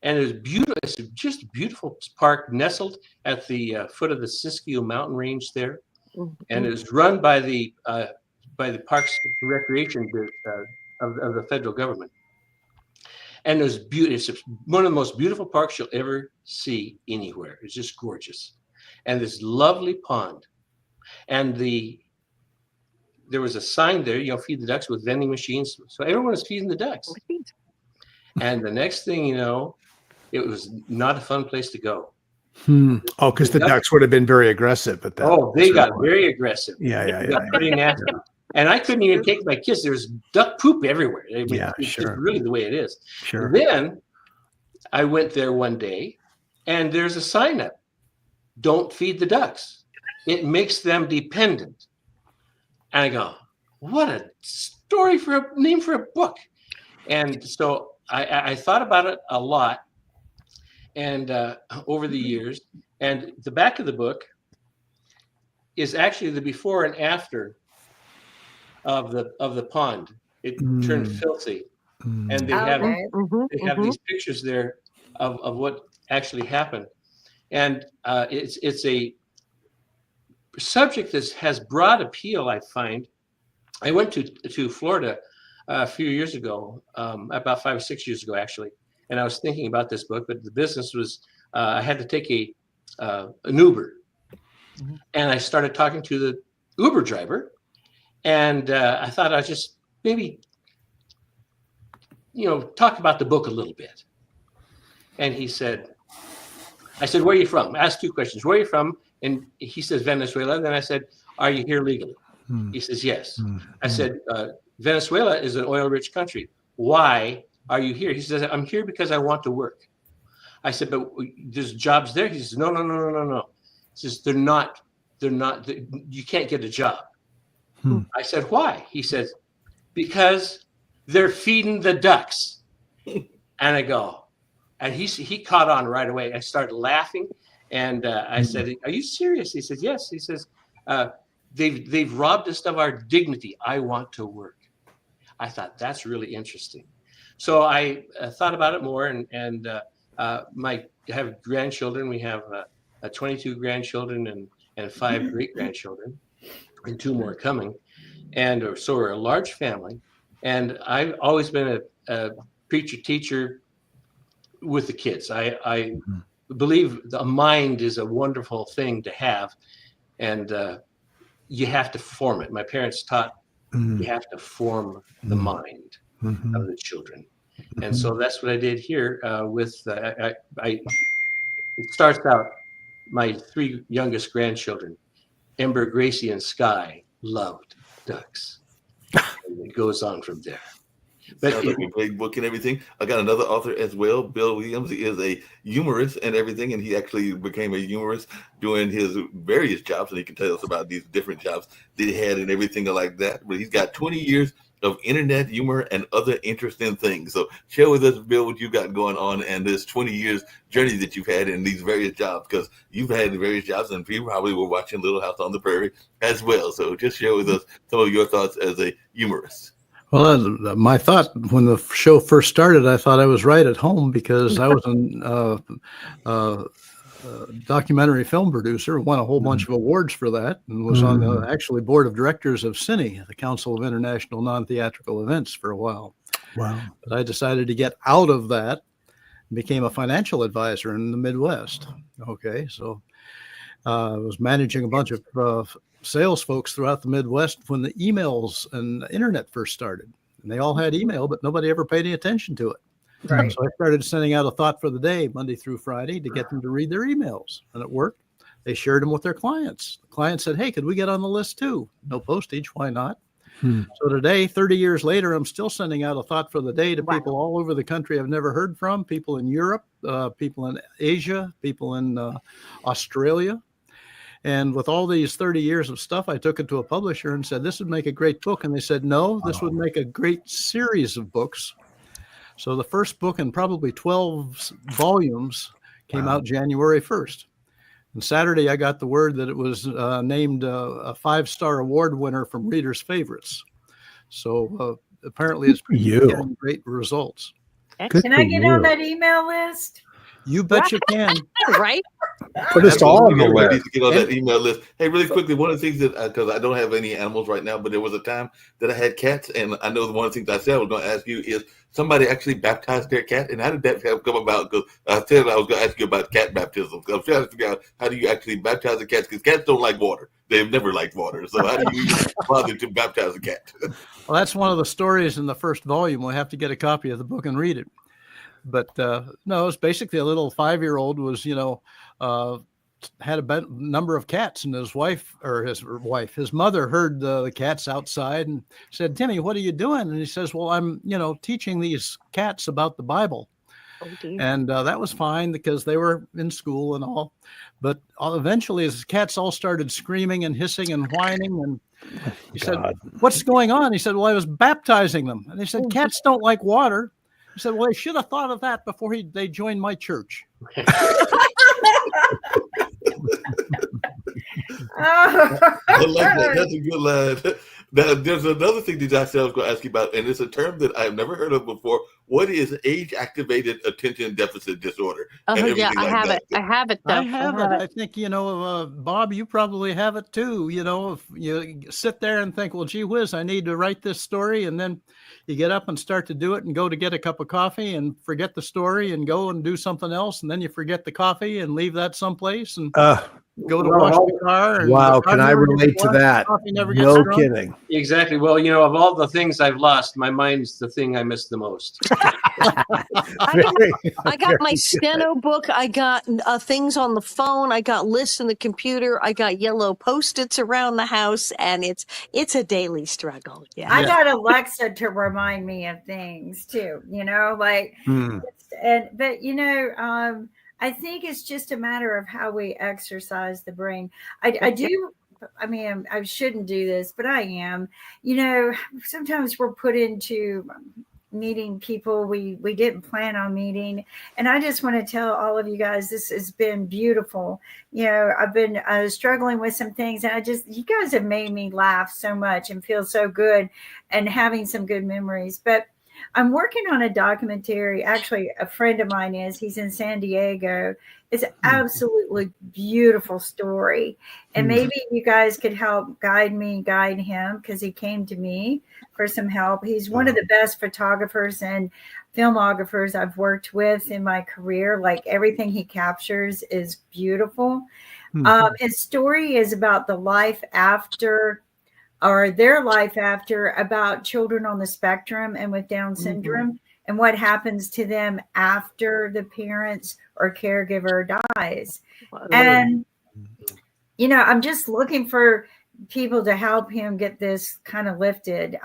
and it was beautiful. It's just a beautiful park nestled at the foot of the Siskiyou mountain range there, and it was run by the Parks and Recreation of the federal government. And it was beautiful. It's one of the most beautiful parks you'll ever see anywhere. It's just gorgeous. And this lovely pond. And there was a sign there, feed the ducks with vending machines. So everyone was feeding the ducks. And the next thing you know, it was not a fun place to go. Oh, because the ducks would have been very aggressive at that. Oh, they got very aggressive. Yeah. Got pretty nasty. And I couldn't even take my kids. There was duck poop everywhere. I mean, it's sure. really the way it is. Sure. Then I went there one day, and there's a sign up: "Don't feed the ducks. It makes them dependent." And I go, "What a story for a name for a book!" And so I thought about it a lot, and over the years. And the back of the book is actually the before and after of the pond. It turned filthy, and they have these pictures there of what actually happened, and it's a subject that has broad appeal. I find. I went to Florida a few years ago, about 5 or 6 years ago actually, and I was thinking about this book, but the business was I had to take an Uber, and I started talking to the Uber driver. And I thought I'd just maybe, talk about the book a little bit. And I said, "Where are you from?" I asked 2 questions. "Where are you from?" And he says, "Venezuela." Then I said, "Are you here legally?" He says, "Yes." I said, "Venezuela is an oil-rich country. Why are you here?" He says, "I'm here because I want to work." I said, "But there's jobs there?" He says, No. He says, they're not, you can't get a job. I said, "Why?" He says, "Because they're feeding the ducks." And I go, and he caught on right away. I started laughing, and I said, "Are you serious?" He says, "Yes." He says, they've robbed us of our dignity. I want to work." I thought that's really interesting. So I thought about it more, and I have grandchildren. We have 22 grandchildren and 5 great grandchildren, and 2 more coming, and so we're a large family. And I've always been a preacher teacher with the kids. I believe a mind is a wonderful thing to have, and you have to form it. My parents taught you have to form the mind of the children, and so that's what I did here with. It starts out. My 3 youngest grandchildren, Ember, Gracie, and Sky, loved ducks, and it goes on from there. But Sounds like a great book and everything. I got another author as well, Bill Williams. He is a humorist and everything, and he actually became a humorist doing his various jobs, and he can tell us about these different jobs that he had and everything like that. But he's got 20 years of internet humor and other interesting things. So share with us, Bill, what you got going on and this 20 years journey that you've had in these various jobs, because you've had various jobs and people probably were watching Little House on the Prairie as well. So just share with us some of your thoughts as a humorist. Well, my thought when the show first started, I thought I was right at home because I was a documentary film producer, won a whole bunch of awards for that, and was on the actually board of directors of CINE, the Council of International Non-Theatrical Events, for a while. Wow. But I decided to get out of that and became a financial advisor in the Midwest. Okay, so I was managing a bunch of sales folks throughout the Midwest when the emails and the internet first started. And they all had email, but nobody ever paid any attention to it. Right. So I started sending out a thought for the day, Monday through Friday, to get them to read their emails. And it worked. They shared them with their clients. The client said, hey, could we get on the list too? No postage. Why not? So today, 30 years later, I'm still sending out a thought for the day to people all over the country I've never heard from, people in Europe, people in Asia, people in Australia. And with all these 30 years of stuff, I took it to a publisher and said, this would make a great book. And they said, no, this would make a great series of books. So the first book in probably 12 volumes came out January 1st. And Saturday, I got the word that it was named a 5-star award winner from Reader's Favorites. So apparently it's getting great results. Can I get on that email list? You bet you can. Right? Put us all on the Everybody list. needs to get on that email list. Hey, really quickly, one of the things that, because I don't have any animals right now, but there was a time that I had cats, and I know one of the things I said I was going to ask you is somebody actually baptized their cat, and how did that have come about? Because I said I was going to ask you about cat baptism. So I'm trying to figure out how do you actually baptize the cats, because cats don't like water. They've never liked water. So how do you bother to baptize a cat? Well, that's one of the stories in the first volume. We'll have to get a copy of the book and read it. But no, it's basically a little 5-year-old was, had a number of cats, and his mother heard the cats outside and said, Timmy, what are you doing? And he says, well, I'm, teaching these cats about the Bible. Oh, dear. And that was fine because they were in school and all. But eventually, as the cats all started screaming and hissing and whining, and he said, what's going on? He said, well, I was baptizing them. And they said, cats don't like water. He said, well, I should have thought of that before they joined my church. I like that. That's a good line. Now, there's another thing that I said I was going to ask you about, and it's a term that I've never heard of before. What is age-activated attention deficit disorder? Oh, and yeah, I like have that? it. I have it, though. I have it. I think, Bob, you probably have it too. If you sit there and think, well, gee whiz, I need to write this story. And then you get up and start to do it and go to get a cup of coffee and forget the story and go and do something else. And then you forget the coffee and leave that someplace and go to wash the car. And Wow. the car Can I never gets relate to washed, that? coffee never gets No drunk. kidding. Exactly. Well, of all the things I've lost, my mind's the thing I miss the most. I got my steno book. I got things on the phone. I got lists in the computer. I got yellow Post-its around the house, and it's a daily struggle. Yeah. I got Alexa to remind me of things too, I think it's just a matter of how we exercise the brain. I shouldn't do this, but I am. Sometimes we're put into meeting people we didn't plan on meeting. And I just want to tell all of you guys, this has been beautiful. I've been struggling with some things, and you guys have made me laugh so much and feel so good and having some good memories. But I'm working on a documentary. Actually, a friend of mine he's in San Diego. It's an absolutely beautiful story. And maybe you guys could help guide him, because he came to me for some help. He's one of the best photographers and filmographers I've worked with in my career. Like, everything he captures is beautiful. His story is about the life after, or their life after, about children on the spectrum and with Down syndrome, and what happens to them after the parents or caregiver dies. And, I'm just looking for people to help him get this kind of lifted.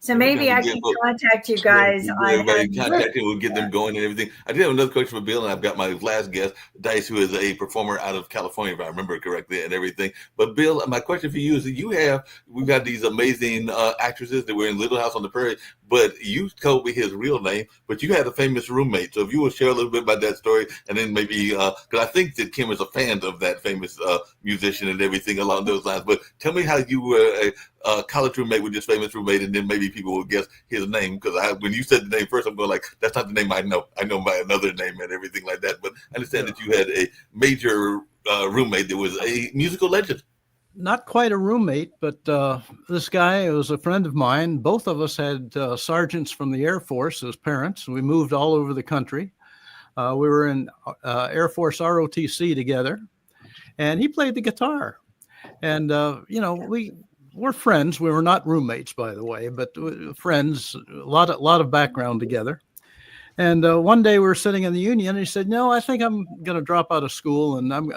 So maybe I can contact you guys. Everybody contact him. We'll get them going and everything. I did have another question for Bill, and I've got my last guest, Dice, who is a performer out of California, if I remember correctly, and everything. But Bill, my question for you is that we've got these amazing actresses that were in Little House on the Prairie, but you told me his real name, but you had a famous roommate. So if you will share a little bit about that story, and then maybe, because I think that Kim is a fan of that famous musician and everything along those lines. But tell me how you were a college roommate with this famous roommate, and then maybe people will guess his name. Because when you said the name first, I'm going like, that's not the name I know. I know by another name and everything like that. But I understand that you had a major roommate that was a musical legend. Not quite a roommate, but this guy was a friend of mine. Both of us had sergeants from the Air Force as parents. We moved all over the country. We were in Air Force ROTC together, and he played the guitar. And, we're friends. We were not roommates, by the way, but friends, a lot of background together. And one day we were sitting in the Union, and he said, "No, I think I'm going to drop out of school, and I'm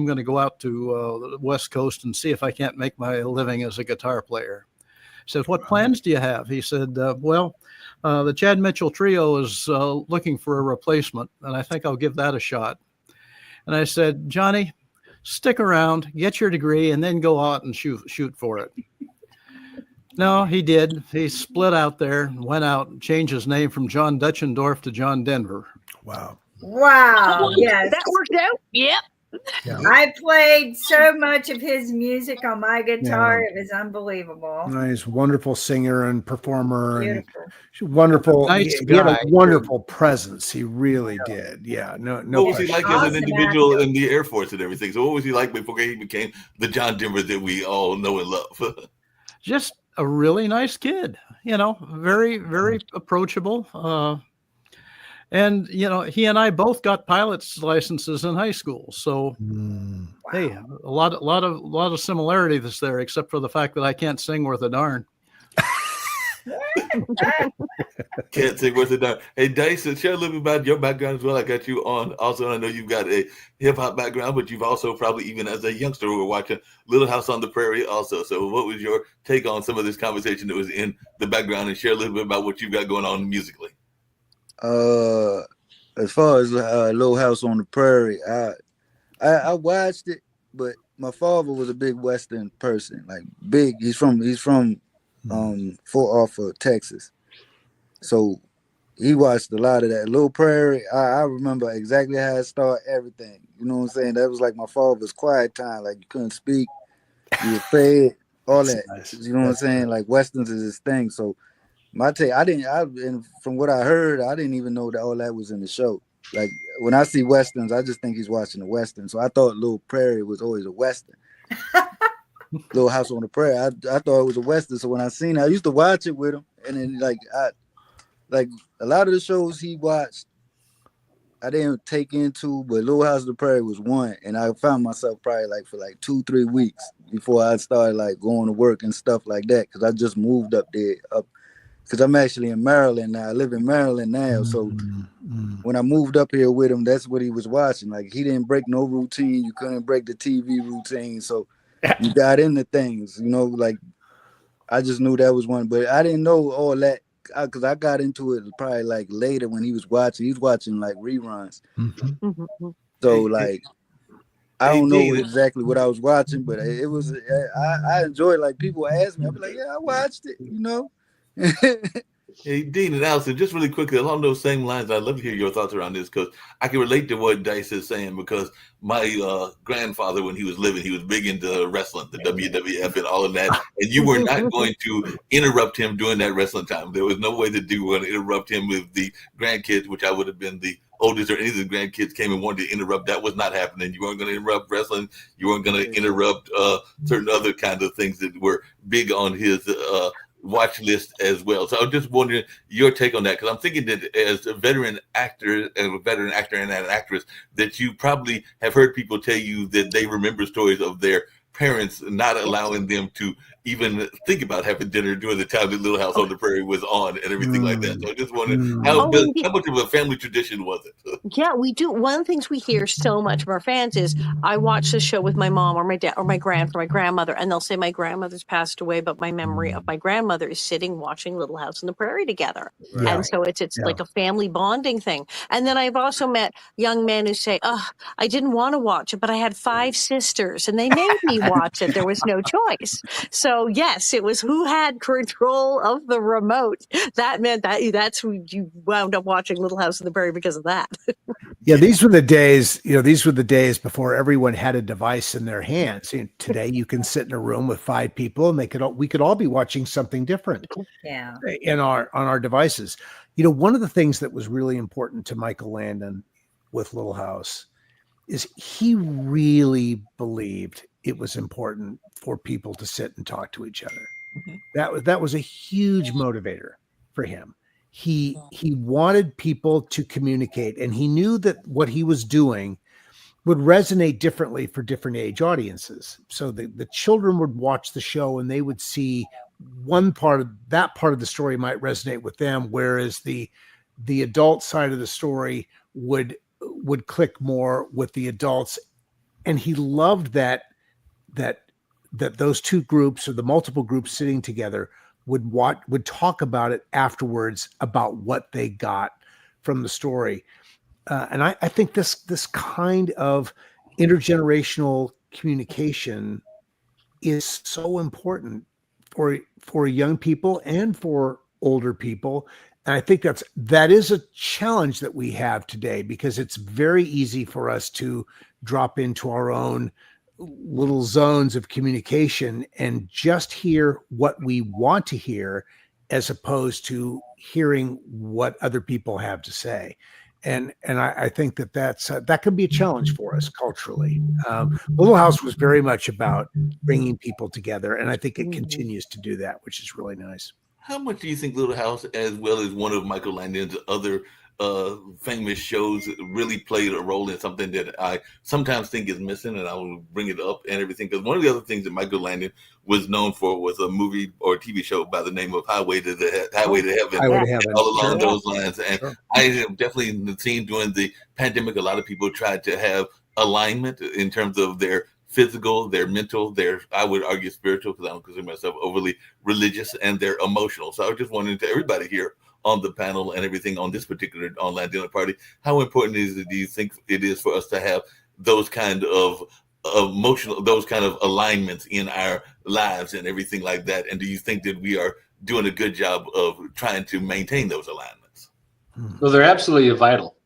going to go out to the West Coast and see if I can't make my living as a guitar player." I said, "What plans do you have?" He said, the Chad Mitchell Trio is looking for a replacement, and I think I'll give that a shot." And I said, "Johnny, stick around, get your degree, and then go out and shoot for it." No, he did. He split out there, went out and changed his name from John Dutchendorf to John Denver. Wow. Yes. That worked out. Yep. Yeah. I played so much of his music on my guitar. Yeah. It was unbelievable. Nice, wonderful singer and performer. Beautiful. And wonderful. Nice he had a guy. wonderful presence. He really did. Yeah. No. What was he like as Awesome an individual actor. in the Air Force and everything? So what was he like before he became the John Denver that we all know and love? Just a really nice kid, very, very approachable. And, he and I both got pilot's licenses in high school. So, hey, a lot of similarities there, except for the fact that I can't sing worth a darn. Can't sing worth a darn. Hey, Dyson, share a little bit about your background as well. I got you on. Also, I know you've got a hip hop background, but you've also probably, even as a youngster, were watching Little House on the Prairie also. So what was your take on some of this conversation that was in the background, and share a little bit about what you've got going on musically? As far as Little House on the Prairie, I watched it, but my father was a big Western person, like big. He's from Fort Arthur, Texas. So he watched a lot of that. Little Prairie, I remember exactly how it started, everything. You know what I'm saying? That was like my father's quiet time. Like, you couldn't speak, you were fed, all that. Nice. You know what I'm saying? Like, Westerns is his thing. So my take, and from what I heard, I didn't even know that all that was in the show. Like, when I see Westerns, I just think he's watching a Western. So I thought Little Prairie was always a Western. Little House on the Prairie, I thought it was a Western. So when I seen it, I used to watch it with him. And then, like a lot of the shows he watched, I didn't take into, but Little House on the Prairie was one. And I found myself probably like for like 2-3 weeks before I started like going to work and stuff like that. Cause I just moved up there, because I'm actually in Maryland now. I live in Maryland now. So when I moved up here with him, that's what he was watching. Like, he didn't break no routine. You couldn't break the TV routine. So you got into things, like, I just knew that was one. But I didn't know all that, because I got into it probably like later when he was watching. He was watching like reruns. So like, I don't know exactly what I was watching, but it was, I enjoyed, like, people ask me, I'd be like, yeah, I watched it, Hey, Dean and Allison, just really quickly, along those same lines, I'd love to hear your thoughts around this because I can relate to what Dice is saying because my grandfather, when he was living, he was big into wrestling, the WWF and all of that. And you were not going to interrupt him during that wrestling time. There was no way that you were going to interrupt him with the grandkids, which I would have been the oldest or any of the grandkids came and wanted to interrupt. That was not happening. You weren't going to interrupt wrestling. You weren't going to interrupt certain other kinds of things that were big on his watch list as well. So I'm just wondering your take on that because I'm thinking that as a veteran actor and an actress, that you probably have heard people tell you that they remember stories of their parents not allowing them to even think about having dinner during the time that Little House on the Prairie was on and everything like that. So I just wondered how much of a family tradition was it? Yeah, we do. One of the things we hear so much from our fans is, I watch the show with my mom or my dad or my grandmother, and they'll say my grandmother's passed away, but my memory of my grandmother is sitting watching Little House on the Prairie together. Yeah. And so it's like a family bonding thing. And then I've also met young men who say, oh, I didn't want to watch it, but I had 5 sisters and they made me watch it. There was no choice. So yes, it was who had control of the remote. That meant that's who you wound up watching Little House on the Prairie because of that. Yeah, these were the days, these were the days before everyone had a device in their hands. Today you can sit in a room with 5 people and we could all be watching something different on our devices. One of the things that was really important to Michael Landon with Little House is he really believed it was important for people to sit and talk to each other. That was a huge motivator for him. He wanted people to communicate, and he knew that what he was doing would resonate differently for different age audiences. So the children would watch the show and they would see one part of the story might resonate with them, whereas the adult side of the story would click more with the adults. And he loved that those two groups or the multiple groups sitting together would talk about it afterwards about what they got from the story. And I think this kind of intergenerational communication is so important for young people and for older people. And I think that is a challenge that we have today, because it's very easy for us to drop into our own little zones of communication and just hear what we want to hear, as opposed to hearing what other people have to say. And I think that could be a challenge for us culturally. Little House was very much about bringing people together, and I think it continues to do that, which is really nice. How much do you think Little House, as well as one of Michael Landon's other famous shows, really played a role in something that I sometimes think is missing, and I will bring it up and everything? Because one of the other things that Michael Landon was known for was a movie or TV show by the name of Highway to Heaven. All along those lines. And I have definitely seen during the pandemic, a lot of people tried to have alignment in terms of their physical, their mental, their, I would argue, spiritual, because I don't consider myself overly religious, and their emotional. So I was just wondering to everybody here on the panel and everything on this particular online dinner party, how important do you think it is for us to have those kind of emotional, those kind of alignments in our lives and everything like that? And do you think that we are doing a good job of trying to maintain those alignments? Well, they're absolutely vital.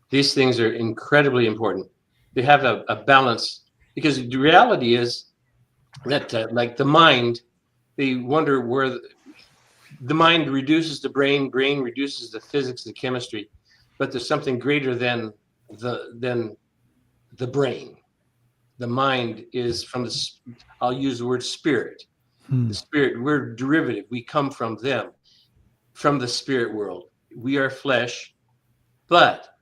These things are incredibly important. They have a balance, because the reality is that like the mind, they wonder where the mind reduces the brain reduces the physics, the chemistry, but there's something greater than the brain. The mind is from the, I'll use the word spirit. The spirit, we're derivative. We come from them, from the spirit world. We are flesh, but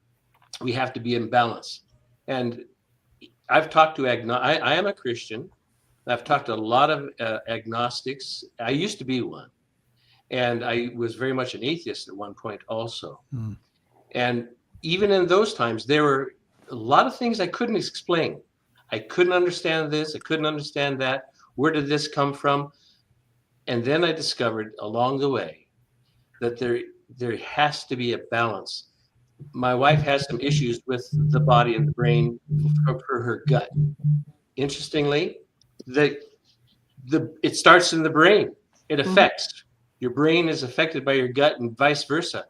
we have to be in balance. And I've talked to I am a Christian. I've talked to a lot of agnostics. I used to be one. And I was very much an atheist at one point also. And even in those times, there were a lot of things I couldn't explain. I couldn't understand this. I couldn't understand that. Where did this come from? And then I discovered along the way that there has to be a balance. My wife has some issues with the body and the brain for her gut. Interestingly, it starts in the brain. It affects Your brain is affected by your gut and vice versa.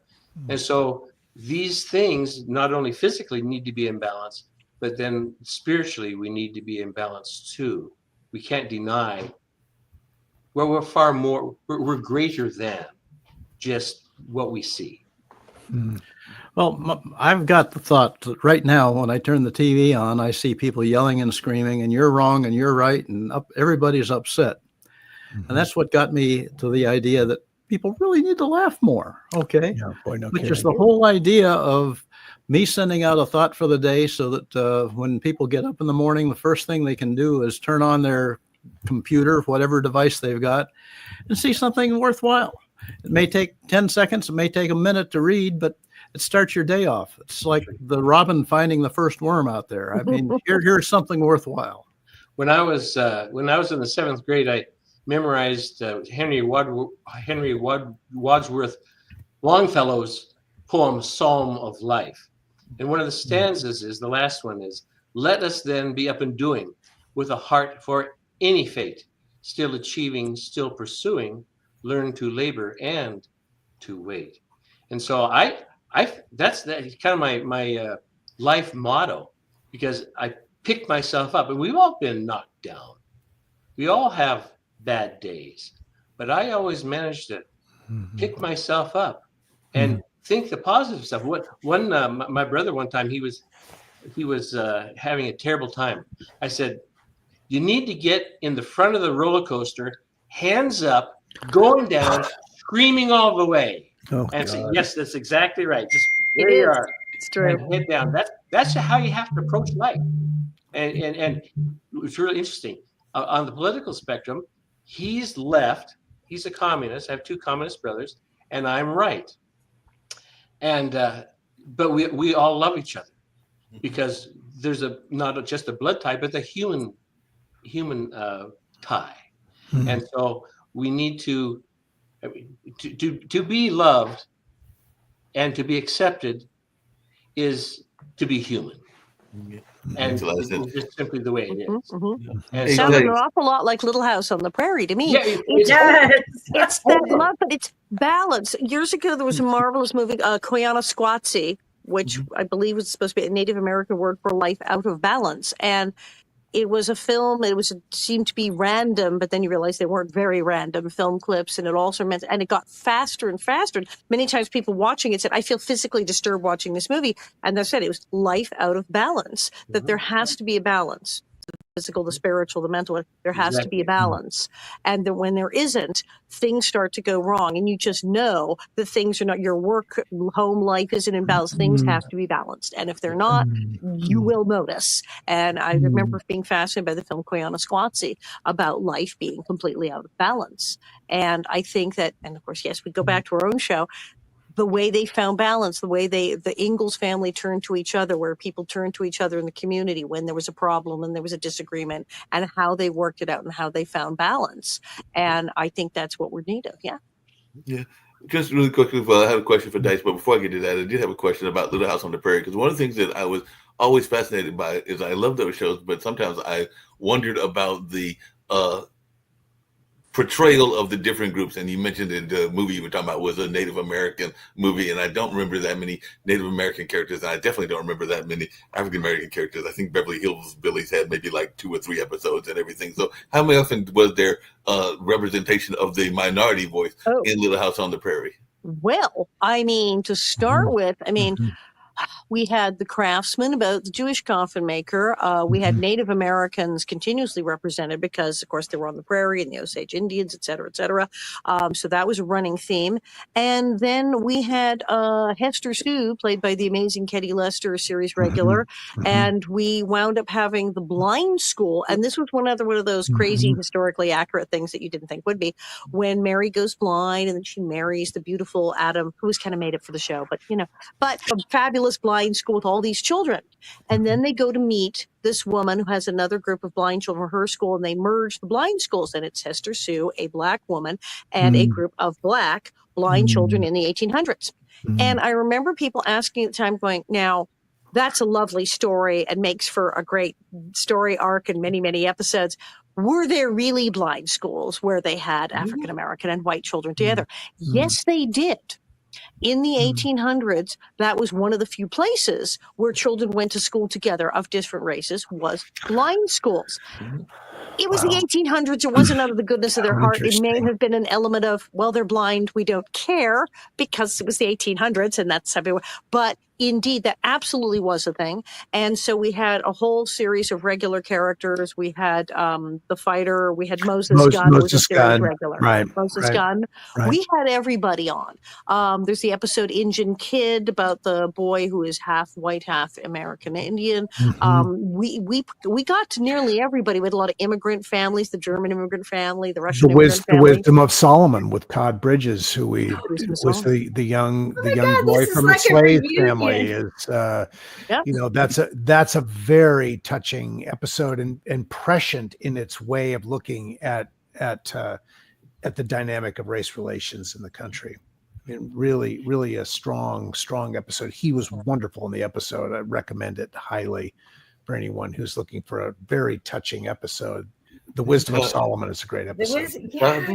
And so these things not only physically need to be in balance, but then spiritually we need to be in balance too. We can't deny, well, we're far more, we're greater than just what we see. Well, I've got the thought that right now, when I turn the TV on, I see people yelling and screaming, and you're wrong and you're right, and everybody's upset. And that's what got me to the idea that people really need to laugh more. Okay. Yeah, boy, no Which kidding. is the whole idea of me sending out a thought for the day, so that when people get up in the morning, the first thing they can do is turn on their computer, whatever device they've got, and see something worthwhile. It may take 10 seconds. It may take a minute to read, but it starts your day off. It's like the robin finding the first worm out there. I mean, here's something worthwhile. When I was in the 7th grade, I memorized Henry Wadsworth Longfellow's poem Psalm of Life. And one of the stanzas is, the last one is, "Let us then be up and doing, with a heart for any fate, still achieving, still pursuing, learn to labor and to wait." And so that's kind of my life motto, because I picked myself up, and we've all been knocked down. We all have bad days, but I always managed to pick myself up and think the positive stuff. My brother one time, he was having a terrible time. I said, "You need to get in the front of the roller coaster, hands up, going down, screaming all the way." Oh, And I said, God. "Yes, that's exactly right. Just there It you is. are. It's true. Head down." That's how you have to approach life. And it's really interesting. On the political spectrum, he's left. He's a communist. I have 2 communist brothers, and I'm right. And but we all love each other, because there's not just a blood tie, but the human tie. And so we need to be loved and to be accepted is to be human. And Makes a lot of sense. it's just simply the way it is. And Hey, so, Sounded Jay, an awful lot like Little House on the Prairie to me. yeah, Yes. It's that love, but it's balance. Years ago, there was a marvelous movie, Koyaanisqatsi, which I believe was supposed to be a Native American word for life out of balance. And it was a film. It seemed to be random, but then you realize they weren't very random film clips, and it also meant, and it got faster and faster. And many times people watching it said, "I feel physically disturbed watching this movie," and they said it was life out of balance. That there has to be a balance. The physical, the spiritual, the mental. There has to be a balance, and then when there isn't, things start to go wrong, and you just know that things are not. Your work, home life isn't in balance. Things have to be balanced, and if they're not, you will notice. And I remember being fascinated by the film Koyaanisqatsi about life being completely out of balance. And I think that, and of course, yes, we go back to our own show. The way they found balance, the way the Ingalls family turned to each other, where people turned to each other in the community when there was a problem and there was a disagreement, and how they worked it out and how they found balance. And I think that's what we're need of. Yeah. Yeah. Just really quickly, I have a question for Dice, but before I get to that, I did have a question about Little House on the Prairie, because one of the things that I was always fascinated by is I love those shows, but sometimes I wondered about the portrayal of the different groups. And you mentioned that the movie you were talking about was a Native American movie, and I don't remember that many Native American characters, and I definitely don't remember that many African American characters. I think Beverly Hills Billies had maybe like 2 or 3 episodes and everything. So how many often was there representation of the minority voice in Little House on the Prairie? Well, I mean, to start with, I mean, we had the craftsman about the Jewish coffin maker. We had Native Americans continuously represented because, of course, they were on the prairie and the Osage Indians, et cetera, et cetera. So that was a running theme. And then we had Hester Sue, played by the amazing Ketty Lester, a series regular. And we wound up having the blind school. And this was one of those crazy, historically accurate things that you didn't think would be. When Mary goes blind and then she marries the beautiful Adam, who was kind of made it for the show, but, you know, but a fabulous blind school with all these children. And then they go to meet this woman who has another group of blind children from her school, and they merge the blind schools. And it's Hester Sue, a Black woman, and a group of Black blind children in the 1800s. And I remember people asking at the time, going, now, that's a lovely story and makes for a great story arc and many, many episodes. were there really blind schools where they had African American and white children together? Yes, they did. In the 1800s, that was one of the few places where children went to school together of different races, was blind schools. It was the 1800s. It wasn't out of the goodness of their heart. It may have been an element of, well, they're blind, we don't care, because it was the 1800s and that's everywhere. But indeed, that absolutely was a thing. And so we had a whole series of regular characters. We had the fighter. We had Moses Gunn, who was a series regular. Right. Moses Gunn. Right. We had everybody on. There's the episode Injun Kid about the boy who is half white, half American Indian. We got to nearly everybody. We had a lot of immigrant families, the German immigrant family, the Russian immigrant family. The Wisdom of Solomon with Todd Bridges, who was the young boy from a slave family. Is that's a very touching episode and prescient in its way of looking at the dynamic of race relations in the country. I mean, really a strong episode. He was wonderful in the episode. I recommend it highly for anyone who's looking for a very touching episode. The Wisdom of Solomon is a great episode.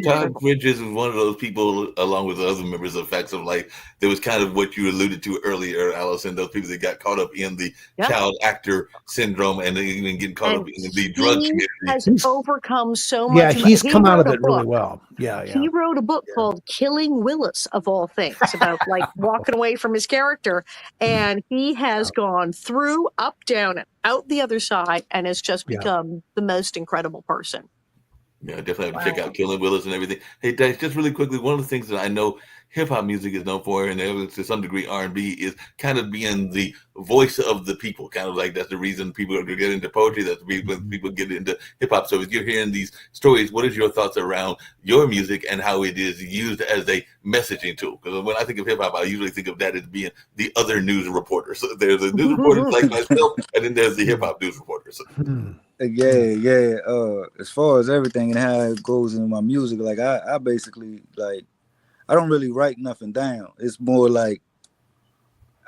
Todd Bridges was one of those people, along with the other members of Facts of Life, that was kind of what you alluded to earlier, Allison, those people that got caught up in the child actor syndrome and even getting caught up in the drug community. Has overcome so much. Yeah, he's come out of it really well. Yeah. He wrote a book called Killing Willis, of all things, about like walking away from his character. And he has gone through, up, down, and out the other side, and has just become the most incredible person. Yeah, definitely have to check out Killing Willis and everything. Hey, Dice, just really quickly, one of the things that I know hip hop music is known for, and to some degree R&B, is kind of being the voice of the people. Kind of like that's the reason people get into poetry. That's the reason people get into hip hop. So if you're hearing these stories, what is your thoughts around your music and how it is used as a messaging tool? Because when I think of hip hop, I usually think of that as being the other news reporter. So there's a news reporter like myself, and then there's the hip hop news reporter. So. Yeah. As far as everything and how it goes in my music, like I basically like I don't really write nothing down. It's more like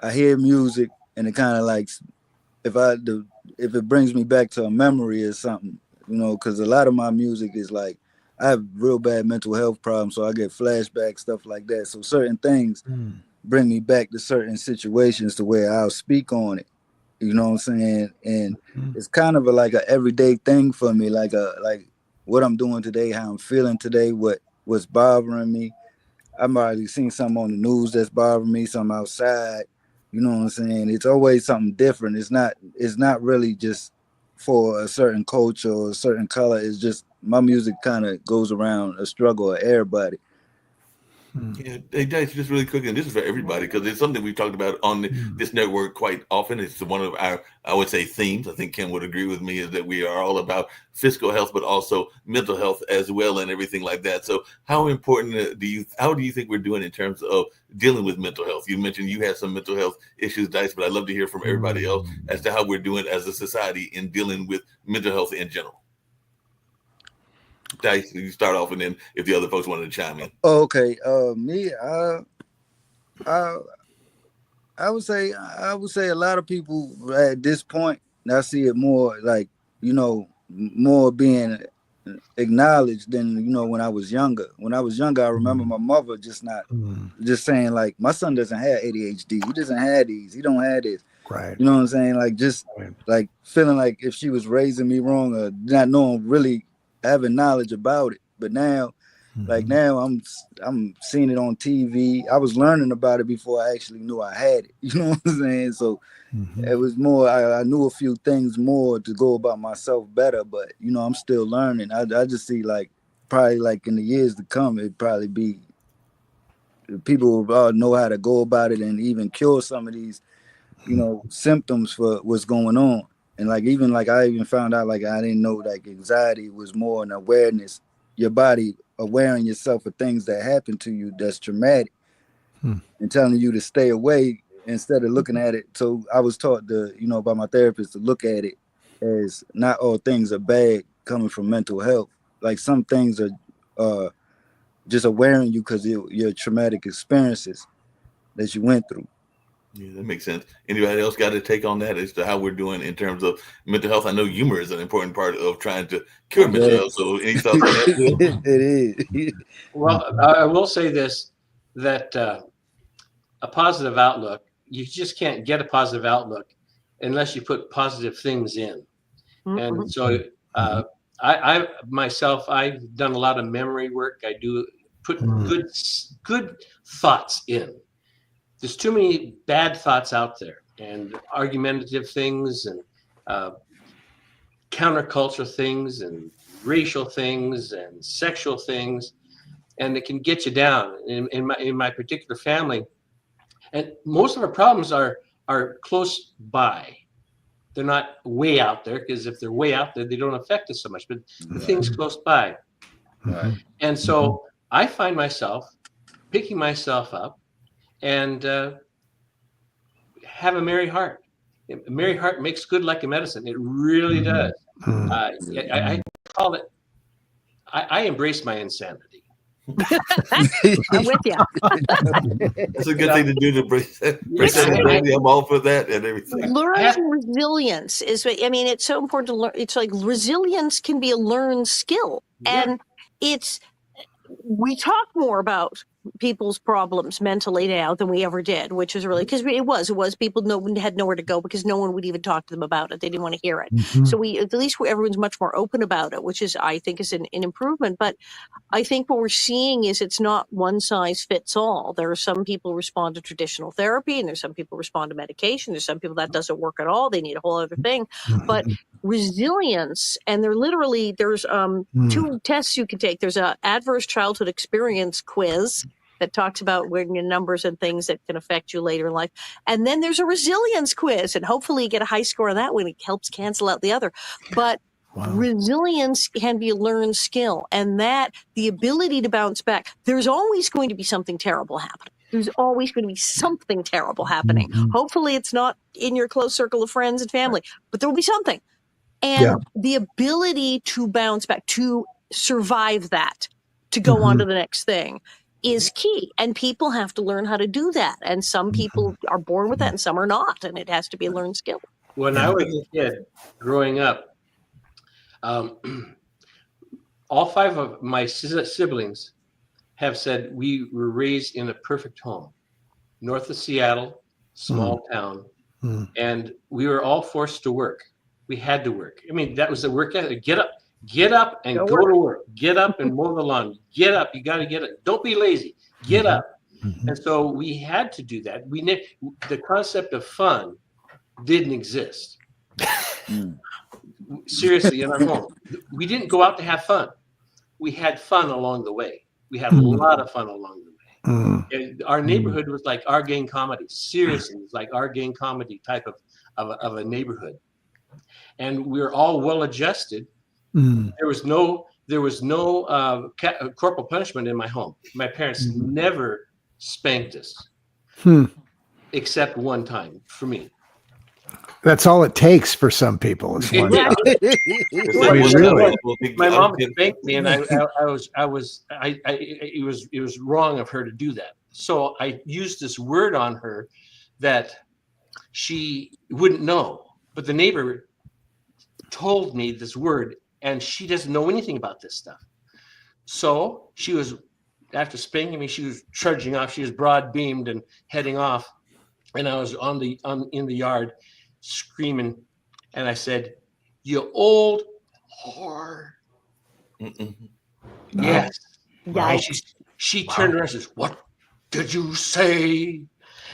I hear music and it kind of like if it brings me back to a memory or something, because a lot of my music is like I have real bad mental health problems, so I get flashbacks, stuff like that. So certain things bring me back to certain situations to where I'll speak on it. You know what I'm saying? And it's kind of like an everyday thing for me, like what I'm doing today, how I'm feeling today, what's bothering me. I've already seen something on the news that's bothering me, something outside. You know what I'm saying? It's always something different. It's not really just for a certain culture or a certain color. It's just my music kind of goes around a struggle of everybody. Yeah, hey, Dice, just really quick, and this is for everybody because it's something we've talked about on this network quite often. It's one of our, I would say, themes. I think Kim would agree with me is that we are all about physical health, but also mental health as well, and everything like that. So, how important how do you think we're doing in terms of dealing with mental health? You mentioned you had some mental health issues, Dice, but I'd love to hear from everybody else as to how we're doing as a society in dealing with mental health in general. Dice, you start off, and then if the other folks wanted to chime in. Okay, me, I would say a lot of people at this point, I see it more like more being acknowledged than when I was younger. When I was younger, I remember my mother just saying like, my son doesn't have ADHD. He doesn't have these. He don't have this. Right. You know what I'm saying? Like just like feeling like if she was raising me wrong or not knowing really having knowledge about it. But now, like now I'm seeing it on TV. I was learning about it before I actually knew I had it. You know what I'm saying? So it was more, I knew a few things more to go about myself better, but I'm still learning. I just see like probably like in the years to come, it'd probably be people will know how to go about it and even cure some of these, symptoms for what's going on. And like even like I even found out like I didn't know like anxiety was more an awareness, your body awareing yourself of things that happen to you that's traumatic and telling you to stay away instead of looking at it. So I was taught by my therapist to look at it as not all things are bad coming from mental health. Like some things are just awareing you because your traumatic experiences that you went through. Yeah, that makes sense. Anybody else got a take on that as to how we're doing in terms of mental health? I know humor is an important part of trying to cure mental health. So any thoughts on that, Bill? It is. Well, I will say this, that a positive outlook, you just can't get a positive outlook unless you put positive things in. Mhm. And so I myself, I've done a lot of memory work. I do put good thoughts in. There's too many bad thoughts out there, and argumentative things, and counterculture things, and racial things, and sexual things, and it can get you down. In my particular family, and most of our problems are close by. They're not way out there, because if they're way out there, they don't affect us so much. But things close by, and so I find myself picking myself up and have a merry heart. A merry heart makes good like a medicine. It really does. I call it. I embrace my insanity. I'm with you. That's a good thing to do to break that. I'm all for that and everything. Learning resilience is, I mean, it's so important to learn. It's like resilience can be a learned skill. And we talk more about people's problems mentally now than we ever did, which is really, because it was people had nowhere to go because no one would even talk to them about it. They didn't want to hear it. So at least everyone's much more open about it, which is, I think, is an improvement. But I think what we're seeing is it's not one size fits all. There are some people who respond to traditional therapy, and there's some people who respond to medication. There's some people that doesn't work at all. They need a whole other thing. But resilience, and there's two tests you can take. There's a adverse childhood experience quiz that talks about when your numbers and things that can affect you later in life. And then there's a resilience quiz, and hopefully you get a high score on that one. It helps cancel out the other. But resilience can be a learned skill, and that the ability to bounce back. There's always going to be something terrible happening. There's always going to be something terrible happening. Hopefully it's not in your close circle of friends and family, but there will be something. And the ability to bounce back, to survive that, to go on to the next thing is key. And people have to learn how to do that. And some people are born with that and some are not. And it has to be a learned skill. When I was a kid growing up, all five of my siblings have said we were raised in a perfect home, north of Seattle, small town, and we were all forced to work. We had to work. I mean, that was the work ethic. Get up and go to work. Get up and mow the lawn. Get up. You got to get it. Don't be lazy. Get up. And so we had to do that. The concept of fun didn't exist. Seriously, in our home, we didn't go out to have fun. We had fun along the way. We had a lot of fun along the way. And our neighborhood was like our gang comedy. Seriously, it was like our gang comedy type of a neighborhood. And we were all well adjusted. There was no corporal punishment in my home. My parents never spanked us, except one time for me. That's all it takes for some people. Is one time. My mom spanked me, and it was wrong of her to do that. So I used this word on her that she wouldn't know, but the neighbor told me this word, and she doesn't know anything about this stuff. So she was, after spanking me, she was trudging off. She was broad beamed and heading off, and I was in the yard screaming, and I said, "You old whore!" Yes. And she turned around and says, "What did you say?"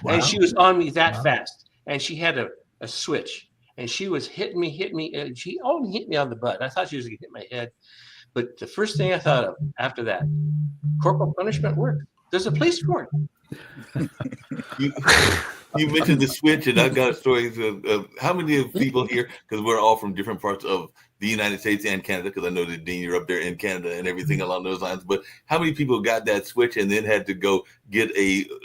And she was on me that fast, and she had a switch. And she was hitting me, and she only hit me on the butt. I thought she was going to hit my head. But the first thing I thought of after that, corporal punishment worked. There's a place for it. You mentioned the switch, and I've got stories of how many of people here, because we're all from different parts of the United States and Canada, because I know that, Dean, you're up there in Canada and everything along those lines. But how many people got that switch and then had to go get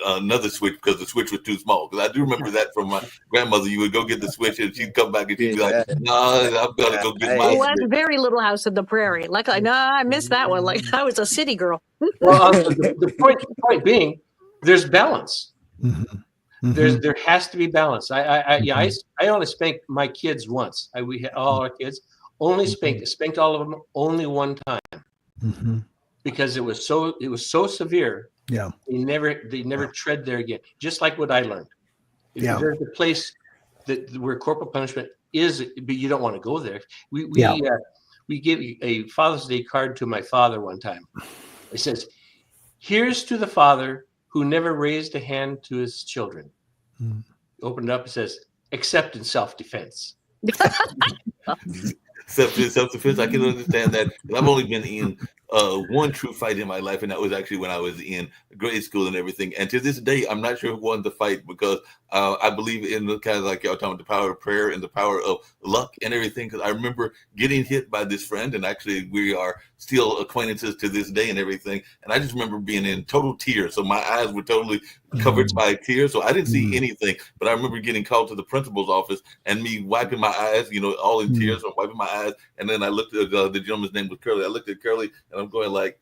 another switch because the switch was too small? Because I do remember that from my grandmother. You would go get the switch, and she'd come back and she'd be like, "No, I'm going to go get my switch." It was very Little House on the Prairie. Luckily, no, I missed that one. Like, I was a city girl. Well, the point being, there's balance. There has to be balance. I only spanked my kids once. We had all our kids only spanked all of them only one time because it was so severe. Yeah, they never tread there again. Just like what I learned. There's a place where corporal punishment is, but you don't want to go there. We gave a Father's Day card to my father one time. It says, "Here's to the father who never raised a hand to his children." Open it up, it says, "Except in self-defense." Self-defense, I can understand that. I've only been in one true fight in my life, and that was actually when I was in grade school and everything. And to this day, I'm not sure who won the fight because I believe in the kind of like y'all talking about the power of prayer and the power of luck and everything. Because I remember getting hit by this friend, and actually we are still acquaintances to this day and everything. And I just remember being in total tears, so my eyes were totally covered by tears, so I didn't see anything. But I remember getting called to the principal's office and me wiping my eyes, all in tears, and wiping my eyes. And then I looked at the gentleman's name was Curly. I looked at Curly, and I'm going like,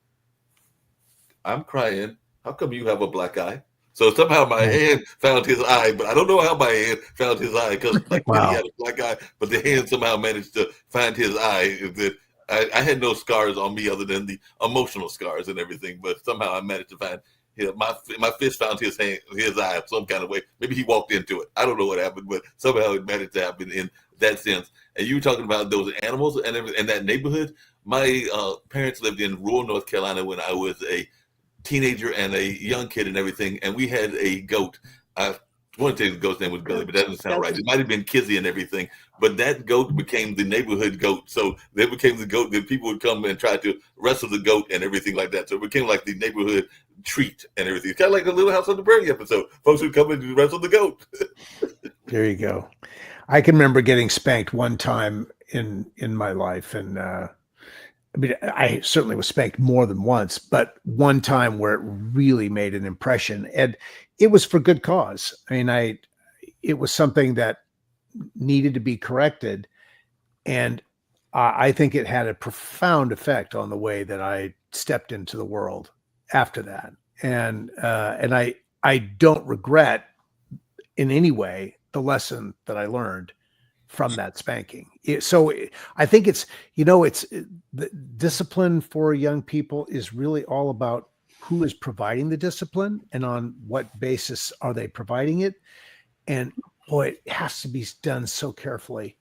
"I'm crying. How come you have a black eye?" So somehow my hand found his eye, but I don't know how my hand found his eye because he had a black eye, but the hand somehow managed to find his eye. That I had no scars on me other than the emotional scars and everything, but somehow I managed to find my fist found his eye some kind of way. Maybe he walked into it. I don't know what happened, but somehow it managed to happen in that sense. And you were talking about those animals and that neighborhood. My parents lived in rural North Carolina when I was a teenager and a young kid and everything. And we had a goat. I want to say the goat's name was Billy, but that doesn't sound right. It might have been Kizzy and everything. But that goat became the neighborhood goat. So they became the goat that people would come and try to wrestle the goat and everything like that. So it became like the neighborhood treat and everything. It's kind of like the Little House on the Prairie episode. Folks would come in to wrestle the goat. There you go. I can remember getting spanked one time in my life. And I certainly was spanked more than once, but one time where it really made an impression. And it was for good cause. I mean, it was something that needed to be corrected. And I think it had a profound effect on the way that I stepped into the world after that. And I don't regret in any way the lesson that I learned from that spanking. So I think it's the discipline for young people is really all about who is providing the discipline and on what basis are they providing it. And boy, it has to be done so carefully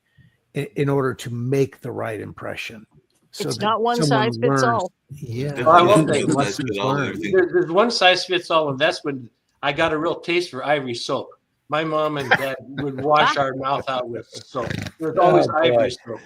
in order to make the right impression. So it's not one size fits all. Yeah. Well, I will say there's one size fits all, and that's when I got a real taste for Ivory soap. My mom and dad would wash our mouth out with soap. There was always Ivory soap.